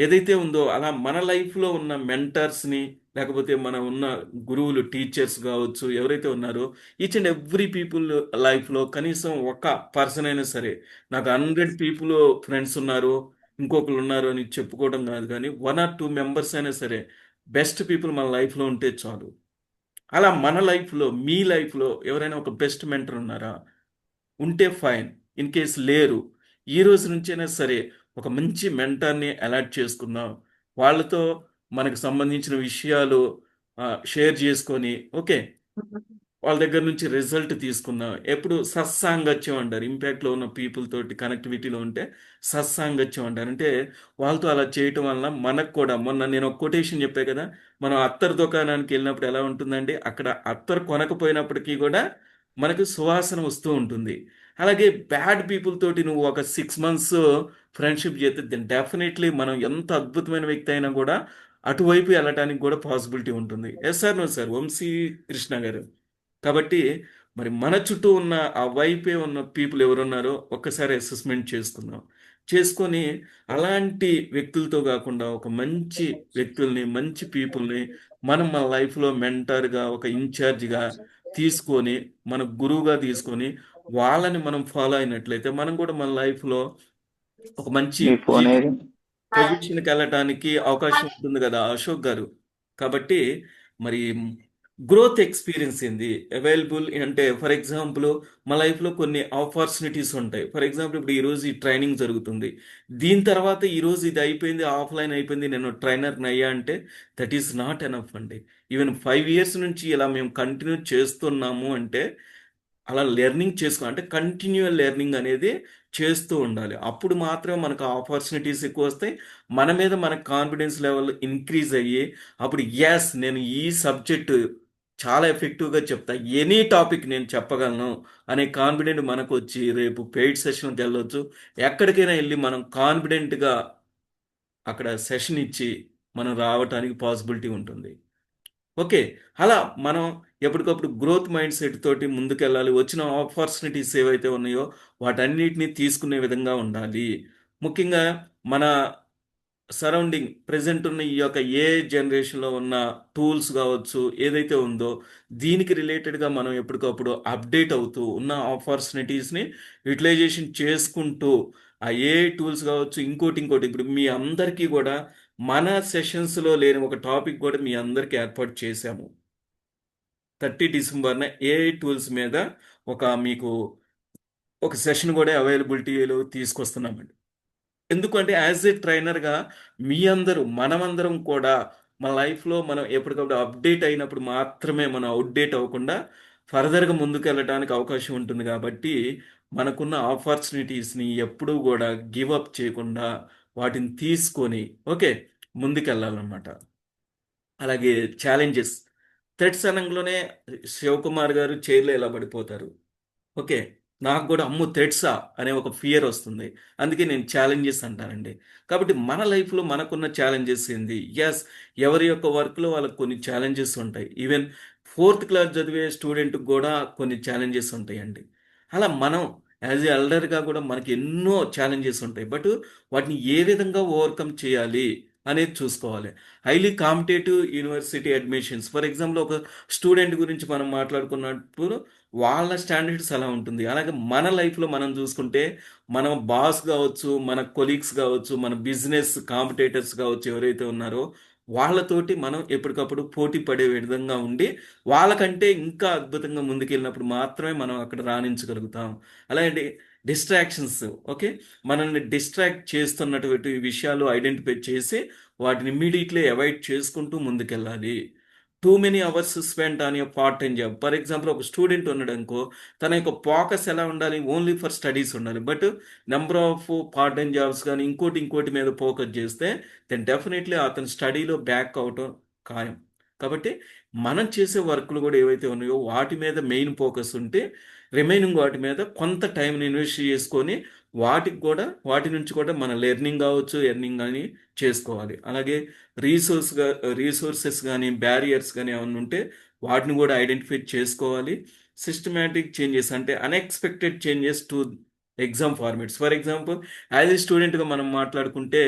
ఏదైతే ఉందో అలా మన లైఫ్లో ఉన్న మెంటర్స్ని, లేకపోతే మన ఉన్న గురువులు, టీచర్స్ కావచ్చు, ఎవరైతే ఉన్నారో ఈచ్ అండ్ ఎవ్రీ పీపుల్ లైఫ్లో కనీసం ఒక పర్సన్ అయినా సరే, నాకు 100 పీపుల్ ఫ్రెండ్స్ ఉన్నారు, ఇంకొకరు ఉన్నారు అని చెప్పుకోవడం కాదు, కానీ 1 or 2 మెంబర్స్ అయినా సరే బెస్ట్ పీపుల్ మన లైఫ్లో ఉంటే చాలు. అలా మన లైఫ్లో, మీ లైఫ్లో ఎవరైనా ఒక బెస్ట్ మెంటర్ ఉన్నారా? ఉంటే ఫైన్. ఇన్ కేస్ లేరు, ఈ రోజు నుంచైనా సరే ఒక మంచి మెంటర్ని అలాట్ చేసుకుందాం. వాళ్ళతో మనకు సంబంధించిన విషయాలు షేర్ చేసుకొని, ఓకే, వాళ్ళ దగ్గర నుంచి రిజల్ట్ తీసుకుందాం. ఎప్పుడు సత్సాంగత్యం అంటారు. ఇంపాక్ట్లో ఉన్న పీపుల్ తోటి కనెక్టివిటీలో ఉంటే సత్సాంగత్యం అంటారు. అంటే వాళ్ళతో అలా చేయటం వలన మనకు కూడా, మొన్న నేను ఒక కొటేషన్ చెప్పే కదా, మనం అత్తర్ దుకాణానికి వెళ్ళినప్పుడు ఎలా ఉంటుందండి, అక్కడ అత్తర్ కొనకపోయినప్పటికీ కూడా మనకు సువాసన వస్తూ ఉంటుంది. అలాగే బ్యాడ్ పీపుల్ తోటి నువ్వు ఒక 6 months ఫ్రెండ్షిప్ చేస్తే డెఫినెట్లీ మనం ఎంత అద్భుతమైన వ్యక్తి అయినా కూడా అటువైపు వెళ్ళటానికి కూడా పాసిబిలిటీ ఉంటుంది. Yes sir, no sir, Vamsi Krishna గారు. కాబట్టి మరి మన చుట్టూ ఉన్న ఆ వైపే ఉన్న పీపుల్ ఎవరున్నారో ఒక్కసారి అసెస్మెంట్ చేసుకుందాం. చేసుకొని అలాంటి వ్యక్తులతో కాకుండా ఒక మంచి వ్యక్తుల్ని, మంచి పీపుల్ని మనం మన లైఫ్లో మెంటర్గా, ఒక ఇన్ఛార్జిగా తీసుకొని, మన గురువుగా తీసుకొని వాళ్ళని మనం ఫాలో అయినట్లయితే మనం కూడా మన లైఫ్లో ఒక మంచి మీ ఫోన్ ఏది? పొజిషన్కి వెళ్ళటానికి అవకాశం ఉంటుంది కదా అశోక్ గారు. కాబట్టి మరి గ్రోత్ ఎక్స్పీరియన్స్ ఏంది అవైలబుల్ అంటే, ఫర్ ఎగ్జాంపుల్ మా లైఫ్లో కొన్ని ఆపర్చునిటీస్ ఉంటాయి. ఫర్ ఎగ్జాంపుల్ ఇప్పుడు ఈరోజు ఈ ట్రైనింగ్ జరుగుతుంది, దీని తర్వాత ఈరోజు ఇది అయిపోయింది, ఆఫ్లైన్ అయిపోయింది, నేను ట్రైనర్ని అయ్యా అంటే దట్ ఈస్ నాట్ ఎనఫ్ అండి. ఈవెన్ 5 years నుంచి ఇలా మేము కంటిన్యూ చేస్తున్నాము అంటే అలా లెర్నింగ్ చేసుకో, అంటే కంటిన్యూయల్ లెర్నింగ్ అనేది చేస్తూ ఉండాలి. అప్పుడు మాత్రమే మనకు ఆపర్చునిటీస్ ఎక్కువ వస్తాయి, మన మీద మన కాన్ఫిడెన్స్ లెవెల్ ఇంక్రీజ్ అయ్యి అప్పుడు ఎస్ నేను ఈ సబ్జెక్టు చాలా ఎఫెక్టివ్గా చెప్తా, ఎనీ టాపిక్ నేను చెప్పగలను అనే కాన్ఫిడెంట్ మనకు వచ్చి రేపు పెయిడ్ సెషన్కి వెళ్ళొచ్చు. ఎక్కడికైనా వెళ్ళి మనం కాన్ఫిడెంట్గా అక్కడ సెషన్ ఇచ్చి మనం రావటానికి పాసిబిలిటీ ఉంటుంది. ఓకే, అలా మనం ఎప్పటికప్పుడు గ్రోత్ మైండ్ సెట్ తోటి ముందుకెళ్ళాలి. వచ్చిన ఆపర్చునిటీస్ ఏవైతే ఉన్నాయో వాటన్నిటిని తీసుకునే విధంగా ఉండాలి. ముఖ్యంగా మన సరౌండింగ్ ప్రజెంట్ ఉన్న ఈ యొక్క ఏ జనరేషన్లో ఉన్న టూల్స్ కావచ్చు, ఏదైతే ఉందో దీనికి రిలేటెడ్గా మనం ఎప్పటికప్పుడు అప్డేట్ అవుతూ ఉన్న ఆపర్చునిటీస్ని యూటిలైజేషన్ చేసుకుంటూ ఆ ఏ టూల్స్ కావచ్చు, ఇంకోటి ఇప్పుడు మీ అందరికీ కూడా మన సెషన్స్లో లేని ఒక టాపిక్ కూడా మీ అందరికీ ఏర్పాటు చేశాము. 30 Decemberన ఏఐ టూల్స్ మీద మీకు ఒక సెషన్ కూడా అవైలబిలిటీలో తీసుకొస్తున్నామండి. ఎందుకంటే యాజ్ ఏ ట్రైనర్గా మీ అందరూ, మనమందరం కూడా మన లైఫ్లో మనం ఎప్పటికప్పుడు అప్డేట్ అయినప్పుడు మాత్రమే మనం అవుట్డేట్ అవ్వకుండా ఫర్దర్గా ముందుకు వెళ్ళడానికి అవకాశం ఉంటుంది. కాబట్టి మనకున్న ఆపర్చునిటీస్ని ఎప్పుడూ కూడా గివ్ అప్ చేయకుండా వాటిని తీసుకొని ఓకే ముందుకెళ్ళాలన్నమాట. అలాగే ఛాలెంజెస్ థ్రెడ్స్ అనగానే శివకుమార్ గారు చైర్లో ఎలా పడిపోతారు. ఓకే నాకు కూడా అమ్మో థ్రెడ్సా అనే ఒక ఫియర్ వస్తుంది. అందుకే నేను ఛాలెంజెస్ అంటానండి. కాబట్టి మన లైఫ్లో మనకున్న ఛాలెంజెస్ ఏంది? ఎస్, ఎవరి యొక్క వర్క్లో వాళ్ళకి కొన్ని ఛాలెంజెస్ ఉంటాయి. ఈవెన్ 4th క్లాస్ చదివే స్టూడెంట్కి కూడా కొన్ని ఛాలెంజెస్ ఉంటాయండి. అలా మనం యాజ్ ఏ ఎల్డర్గా కూడా మనకి ఎన్నో ఛాలెంజెస్ ఉంటాయి. బట్ వాటిని ఏ విధంగా ఓవర్కమ్ చేయాలి అనేది చూసుకోవాలి. Highly competitive university admissions for example ఒక స్టూడెంట్ గురించి మనం మాట్లాడుకున్నప్పుడు వాళ్ళ స్టాండర్డ్స్ అలా ఉంటుంది. అలాగే మన లైఫ్లో మనం చూసుకుంటే మన బాస్ కావచ్చు, మన కొలీగ్స్ కావచ్చు, మన బిజినెస్ కాంపిటేటర్స్ కావచ్చు, ఎవరైతే ఉన్నారో వాళ్ళతోటి మనం ఎప్పటికప్పుడు పోటీ పడే విధంగా ఉండి వాళ్ళకంటే ఇంకా అద్భుతంగా ముందుకెళ్ళినప్పుడు మాత్రమే మనం అక్కడ రాణించగలుగుతాం. అలాగే డిస్ట్రాక్షన్స్ ఓకే మనల్ని డిస్ట్రాక్ట్ చేస్తున్నటువంటి విషయాలు ఐడెంటిఫై చేసి వాటిని ఇమ్మీడియట్లీ అవాయిడ్ చేసుకుంటూ ముందుకెళ్ళాలి. Too many hours spend on a part time job for example ఒక స్టూడెంట్ ఉన్నాడు అనుకో తన యొక్క ఫోకస్ ఎలా ఉండాలి ఓన్లీ ఫర్ స్టడీస్ ఉండాలి. But number of part time jobs కానీ ఇంకోటి మీద ఫోకస్ చేస్తే దెన్ డెఫినెట్లీ అతను స్టడీలో బ్యాక్ అవటం ఖాయం. కాబట్టి మనం చేసే వర్క్లు కూడా ఏవైతే ఉన్నాయో వాటి మీద మెయిన్ ఫోకస్ ఉంటే రిమైనింగ్ వాటి మీద కొంత టైంని ఇన్వెస్ట్ చేసుకొని వాటి నుంచి కూడా మన లెర్నింగ్ కావచ్చు ఎర్నింగ్ కానీ చేసుకోవాలి. అలాగే రీసోర్సెస్ కానీ బ్యారియర్స్ కానీ ఏమైనా ఉంటే వాటిని కూడా ఐడెంటిఫై చేసుకోవాలి. సిస్టమేటిక్ చేంజెస్ అంటే unexpected changes to exam formats for example as a స్టూడెంట్గా మనం మాట్లాడుకుంటే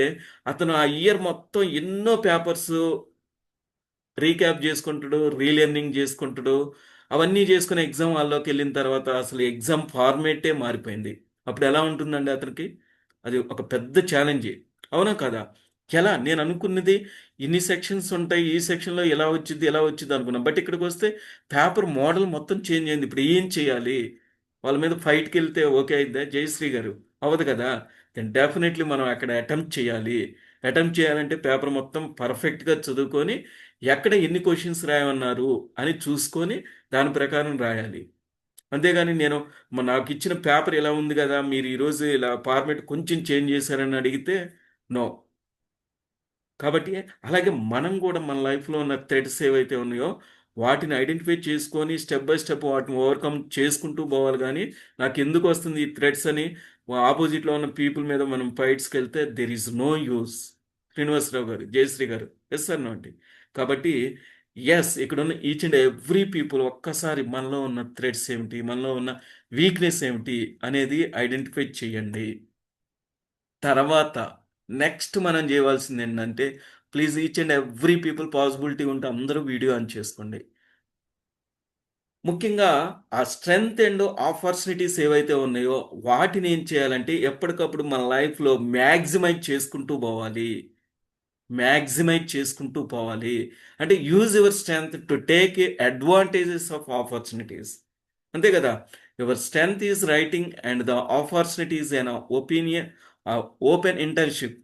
అతను ఆ ఇయర్ మొత్తం ఎన్నో పేపర్స్ రీక్యాప్ చేసుకుంటాడు, రీలెర్నింగ్ చేసుకుంటాడు. అవన్నీ చేసుకుని ఎగ్జామ్ హాల్లోకి వెళ్ళిన తర్వాత అసలు ఎగ్జామ్ ఫార్మేటే మారిపోయింది. అప్పుడు ఎలా ఉంటుందండి అతనికి? అది ఒక పెద్ద ఛాలెంజ్. అవునా కదా? ఎలా నేను అనుకున్నది ఇన్ని సెక్షన్స్ ఉంటాయి, ఈ సెక్షన్లో ఎలా వచ్చింది అనుకున్నాను. బట్ ఇక్కడికి వస్తే పేపర్ మోడల్ మొత్తం చేంజ్ అయింది. ఇప్పుడు ఏం చేయాలి? వాళ్ళ మీద ఫైట్కి వెళ్తే ఓకే అయిద్దా జయశ్రీ గారు? అవ్వదు కదా. దెన్ డెఫినెట్లీ మనం అక్కడ అటెంప్ట్ చేయాలంటే పేపర్ మొత్తం పర్ఫెక్ట్గా చదువుకొని ఎక్కడ ఎన్ని క్వశ్చన్స్ రాయమన్నారు అని చూసుకొని దాని ప్రకారం రాయాలి. అంతేగాని నాకు ఇచ్చిన పేపర్ ఇలా ఉంది కదా మీరు ఈరోజు ఇలా ఫార్మేట్ కొంచెం చేంజ్ చేశారని అడిగితే నో. కాబట్టి అలాగే మనం కూడా మన లైఫ్లో ఉన్న థ్రెడ్స్ ఏవైతే ఉన్నాయో వాటిని ఐడెంటిఫై చేసుకొని స్టెప్ బై స్టెప్ వాటిని ఓవర్కమ్ చేసుకుంటూ పోవాలి. కానీ నాకు ఎందుకు వస్తుంది ఈ థ్రెడ్స్ అని ఆపోజిట్లో ఉన్న పీపుల్ మీద మనం ఫైట్స్కి వెళ్తే there is no use. Srinivasarao గారు, జయశ్రీ గారు, ఎస్ సార్ నో అండి. కాబట్టి ఎస్ ఇక్కడ ఉన్న ఈచ్ అండ్ ఎవ్రీ పీపుల్ ఒక్కసారి మనలో ఉన్న థ్రెడ్స్ ఏమిటి, మనలో ఉన్న వీక్నెస్ ఏమిటి అనేది ఐడెంటిఫై చేయండి. తర్వాత నెక్స్ట్ మనం చేయవలసింది ఏంటంటే please each and every people possibility ఉంటే అందరూ వీడియో ఆన్ చేసుకోండి. ముఖ్యంగా ఆ స్ట్రెంగ్త్ అండ్ ఆపర్చునిటీస్ ఏవైతే ఉన్నాయో వాటిని ఏం చేయాలంటే ఎప్పటికప్పుడు మన లైఫ్లో మ్యాక్సిమైజ్ చేసుకుంటూ పోవాలి. అంటే use your strength to take advantages of opportunities. అంతే కదా. Your strength is writing and the opportunities and open internship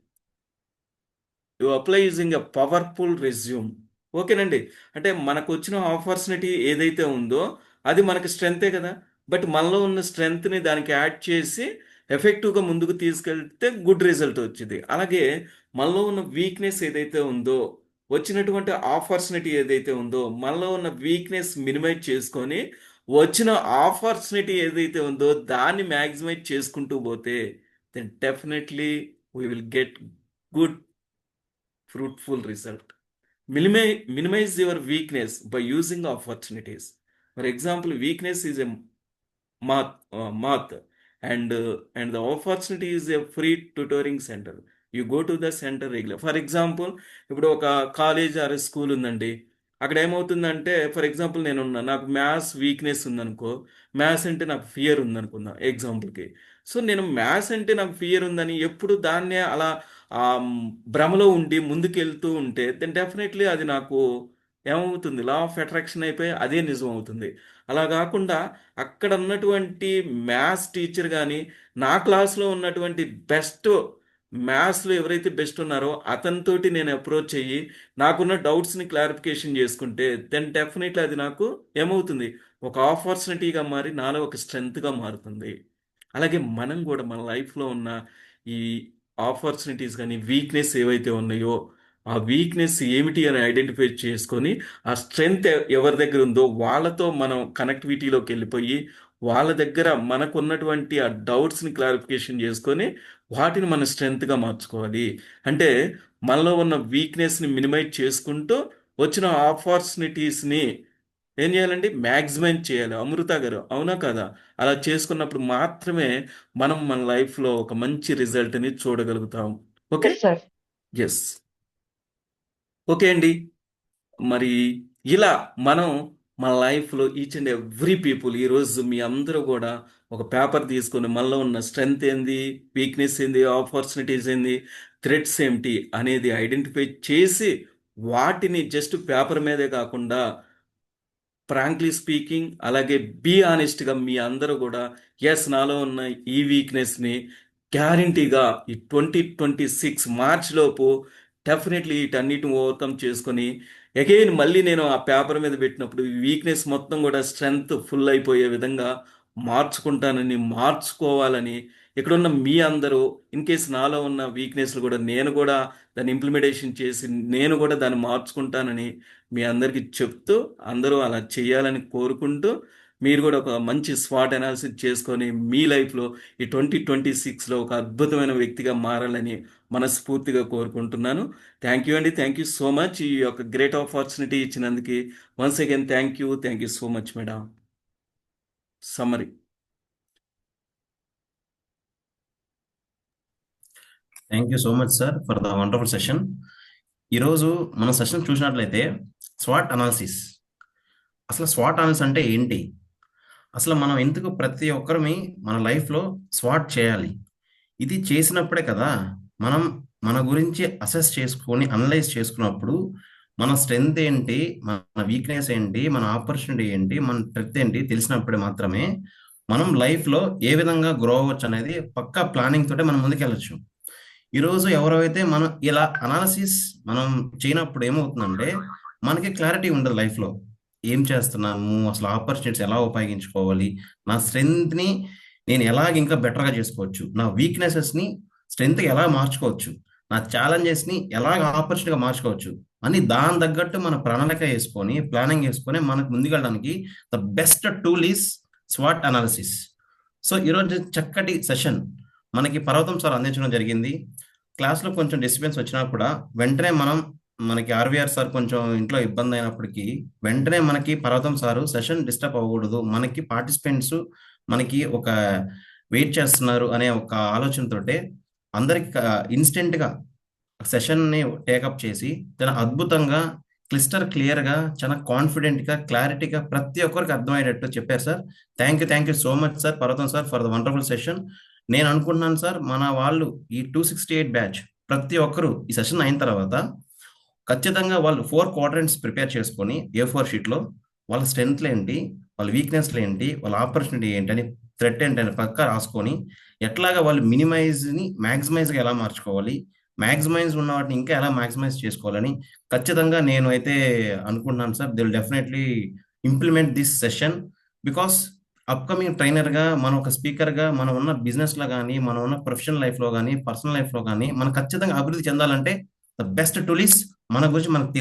you apply using a powerful resume. ఓకేనండి. అంటే మనకు వచ్చిన ఆపర్చునిటీ ఏదైతే ఉందో అది మనకి స్ట్రెంగ్తే కదా. బట్ మనలో ఉన్న స్ట్రెంగ్త్ని దానికి యాడ్ చేసి ఎఫెక్టివ్గా ముందుకు తీసుకెళ్తే గుడ్ రిజల్ట్ వచ్చింది. అలాగే మనలో ఉన్న వీక్నెస్ ఏదైతే ఉందో వచ్చినటువంటి ఆపర్చునిటీ ఏదైతే ఉందో మనలో ఉన్న వీక్నెస్ మినిమైజ్ చేసుకొని వచ్చిన ఆపర్చునిటీ ఏదైతే ఉందో దాన్ని మ్యాక్సిమైజ్ చేసుకుంటూ పోతే then definitely we will get good fruitful result. Minimize your weakness by using opportunities. For example, weakness is a math and the opportunity is a free tutoring center. You go to the center regular. For example, ఇప్పుడు ఒక college are school ఉందండి. అక్కడ ఏమవుతుందంటే for example నాకు maths weakness ఉందనుకో, maths అంటే నాకు fear ఉందనుకుందాం ఎగ్జాంపుల్కి. సో నేను మ్యాథ్స్ అంటే నాకు ఫియర్ ఉందని ఎప్పుడు దాన్నే అలా భ్రమలో ఉండి ముందుకెళ్తూ ఉంటే దెన్ డెఫినెట్లీ అది నాకు ఏమవుతుంది లా ఆఫ్ అట్రాక్షన్ అయిపోయి అదే నిజం అవుతుంది. అలా కాకుండా అక్కడ ఉన్నటువంటి మ్యాథ్స్ టీచర్ కానీ నా క్లాస్లో ఉన్నటువంటి బెస్ట్ మ్యాథ్స్లో ఎవరైతే బెస్ట్ ఉన్నారో అతనితోటి నేను అప్రోచ్ అయ్యి నాకున్న డౌట్స్ని క్లారిఫికేషన్ చేసుకుంటే దెన్ డెఫినెట్లీ అది నాకు ఏమవుతుంది, ఒక ఆపర్చునిటీగా మారి నాలో ఒక స్ట్రెంగ్త్గా మారుతుంది. అలాగే మనం కూడా మన లైఫ్లో ఉన్న ఈ ఆపర్చునిటీస్ కానీ వీక్నెస్ ఏవైతే ఉన్నాయో ఆ వీక్నెస్ ఏమిటి అని ఐడెంటిఫై చేసుకొని ఆ స్ట్రెంగ్త్ ఎవరి దగ్గర ఉందో వాళ్ళతో మనం కనెక్టివిటీలోకి వెళ్ళిపోయి వాళ్ళ దగ్గర మనకున్నటువంటి ఆ డౌట్స్ని క్లారిఫికేషన్ చేసుకొని వాటిని మన స్ట్రెంగ్త్గా మార్చుకోవాలి. అంటే మనలో ఉన్న వీక్నెస్ని మినిమైజ్ చేసుకుంటూ వచ్చిన ఆపర్చునిటీస్ని ఏం చేయాలండి, మ్యాక్సిమైజ్ చేయాలి. అమృత గారు అవునా కదా? అలా చేసుకున్నప్పుడు మాత్రమే మనం మన లైఫ్లో ఒక మంచి రిజల్ట్ని చూడగలుగుతాం. ఓకే, ఎస్, ఓకే అండి. మరి ఇలా మనం మన లైఫ్లో ఈచ్ అండ్ ఎవ్రీ పీపుల్ ఈరోజు మీ అందరూ కూడా ఒక పేపర్ తీసుకొని మనలో ఉన్న స్ట్రెంగ్త్ ఏంది, వీక్నెస్ ఏంది, ఆపర్చునిటీస్ ఏంది, థ్రెట్స్ ఏమిటి అనేది ఐడెంటిఫై చేసి వాటిని జస్ట్ పేపర్ మీదే కాకుండా ఫ్రాంక్లీ స్పీకింగ్ అలాగే బీ ఆనెస్ట్గా మీ అందరూ కూడా ఎస్ నాలో ఉన్న ఈ వీక్నెస్ని గ్యారంటీగా ఈ 2026 మార్చ్ లోపు డెఫినెట్లీ వీటన్నిటిని ఓవర్కమ్ చేసుకొని అగైన్ మళ్ళీ నేను ఆ పేపర్ మీద పెట్టినప్పుడు ఈ వీక్నెస్ మొత్తం కూడా స్ట్రెంగ్త్ ఫుల్ అయిపోయే విధంగా మార్చుకోవాలని ఇక్కడున్న మీ అందరూ ఇన్ కేస్ నాలో ఉన్న వీక్నెస్లు కూడా నేను కూడా దాన్ని ఇంప్లిమెంటేషన్ చేసి నేను కూడా దాన్ని మార్చుకుంటానని మీ అందరికీ చెప్తూ అందరూ అలా చేయాలని కోరుకుంటూ మీరు కూడా ఒక మంచి స్వాట్ అనాలిసిస్ చేసుకొని మీ లైఫ్లో ఈ 2026లో ఒక అద్భుతమైన వ్యక్తిగా మారాలని మనస్ఫూర్తిగా కోరుకుంటున్నాను. థ్యాంక్ యూ అండి, థ్యాంక్ యూ సో మచ్. ఈ యొక్క గ్రేట్ ఆపర్చునిటీ ఇచ్చినందుకు once again thank you so much madam. Summary. Thank you so much sir for the wonderful session. ఈరోజు మన సెషన్ చూసినట్లయితే స్వాట్ అనాలిసిస్, అసలు స్వాట్ అనాలిసిస్ అంటే ఏంటి, అసలు మనం ఎందుకు ప్రతి ఒక్కరిని మన లైఫ్లో స్వాట్ చేయాలి, ఇది చేసినప్పుడే కదా మనం మన గురించి అసెస్ చేసుకొని అనలైజ్ చేసుకున్నప్పుడు మన స్ట్రెంగ్త్ ఏంటి, మన వీక్నెస్ ఏంటి, మన ఆపర్చునిటీ ఏంటి, మన ట్రెత్ ఏంటి తెలిసినప్పుడే మాత్రమే మనం లైఫ్లో ఏ విధంగా గ్రో అవ్వచ్చు అనేది పక్కా ప్లానింగ్ తోటే మనం ముందుకెళ్ళచ్చు. ఈరోజు ఎవరైతే మనం ఇలా అనాలిసిస్ మనం చేయనప్పుడు ఏమవుతుందంటే మనకి క్లారిటీ ఉండదు లైఫ్లో, ఏం చేస్తున్నాము, అసలు ఆపర్చునిటీస్ ఎలా ఉపయోగించుకోవాలి, నా స్ట్రెంగ్త్ని నేను ఎలాగ ఇంకా బెటర్గా చేసుకోవచ్చు, నా వీక్నెసెస్ని స్ట్రెంగ్త్గా ఎలా మార్చుకోవచ్చు, నా ఛాలెంజెస్ని ఎలాగ ఆపర్చునిటీగా మార్చుకోవచ్చు అని దాని తగ్గట్టు మన ప్రణాళిక వేసుకొని ప్లానింగ్ వేసుకొని మనకు ముందుకెళ్ళడానికి ద బెస్ట్ టూల్ ఈస్ స్వాట్ అనాలిసిస్. సో ఈరోజు చక్కటి సెషన్ మనకి పర్వతం సార్ అందించడం జరిగింది. క్లాస్లో కొంచెం డిస్టర్బెన్స్ వచ్చినా కూడా వెంటనే మనకి ఆర్వీఆర్ సార్ కొంచెం ఇంట్లో ఇబ్బంది అయినప్పటికీ వెంటనే మనకి పర్వతం సారు సెషన్ డిస్టర్బ్ అవ్వకూడదు, మనకి పార్టిసిపెంట్స్ మనకి ఒక వెయిట్ చేస్తున్నారు అనే ఒక ఆలోచనతోటే అందరికి ఇన్స్టెంట్గా సెషన్ని టేకప్ చేసి చాలా అద్భుతంగా క్లియర్గా చాలా కాన్ఫిడెంట్గా క్లారిటీగా ప్రతి ఒక్కరికి అర్థమయ్యేటట్టు చెప్పారు sir. Thank you so much sir Parvatham sir for the wonderful session. నేను అనుకుంటున్నాను సార్ మన వాళ్ళు ఈ 268 బ్యాచ్ ప్రతి ఒక్కరు ఈ సెషన్ అయిన తర్వాత ఖచ్చితంగా వాళ్ళు 4 క్వాడ్రంట్స్ ప్రిపేర్ చేసుకొని A4 షీట్లో వాళ్ళ స్ట్రెంగ్త్లు ఏంటి, వాళ్ళ వీక్నెస్లు ఏంటి, వాళ్ళ ఆపర్చునిటీ ఏంటని థ్రెట్ ఏంటని పక్కా రాసుకొని ఎట్లాగా వాళ్ళు మినిమైజ్ని మ్యాక్సిమైజ్గా ఎలా మార్చుకోవాలి, మ్యాక్సిమైజ్ ఉన్న వాటిని ఇంకా ఎలా మ్యాక్సిమైజ్ చేసుకోవాలని ఖచ్చితంగా నేను అయితే అనుకుంటున్నాను sir. They will definitely implement this session because upcoming ట్రైనర్గా మనం ఒక స్పీకర్గా మనం ఉన్న బిజినెస్లో కానీ మనం ఉన్న ప్రొఫెషనల్ లైఫ్లో కానీ పర్సనల్ లైఫ్లో కానీ మనం ఖచ్చితంగా అభివృద్ధి చెందాలంటే ద బెస్ట్ టూల్ ఈస్ మన గురించి మనకు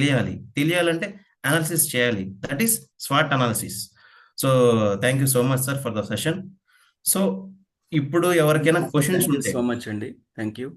తెలియాలంటే అనాలిసిస్ చేయాలి, దట్ ఈస్ స్వాట్ analysis. So thank you so much sir for the session. So ఇప్పుడు ఎవరికైనా క్వశ్చన్స్ ఉంటే సో మచ్ అండి, థ్యాంక్ యూ.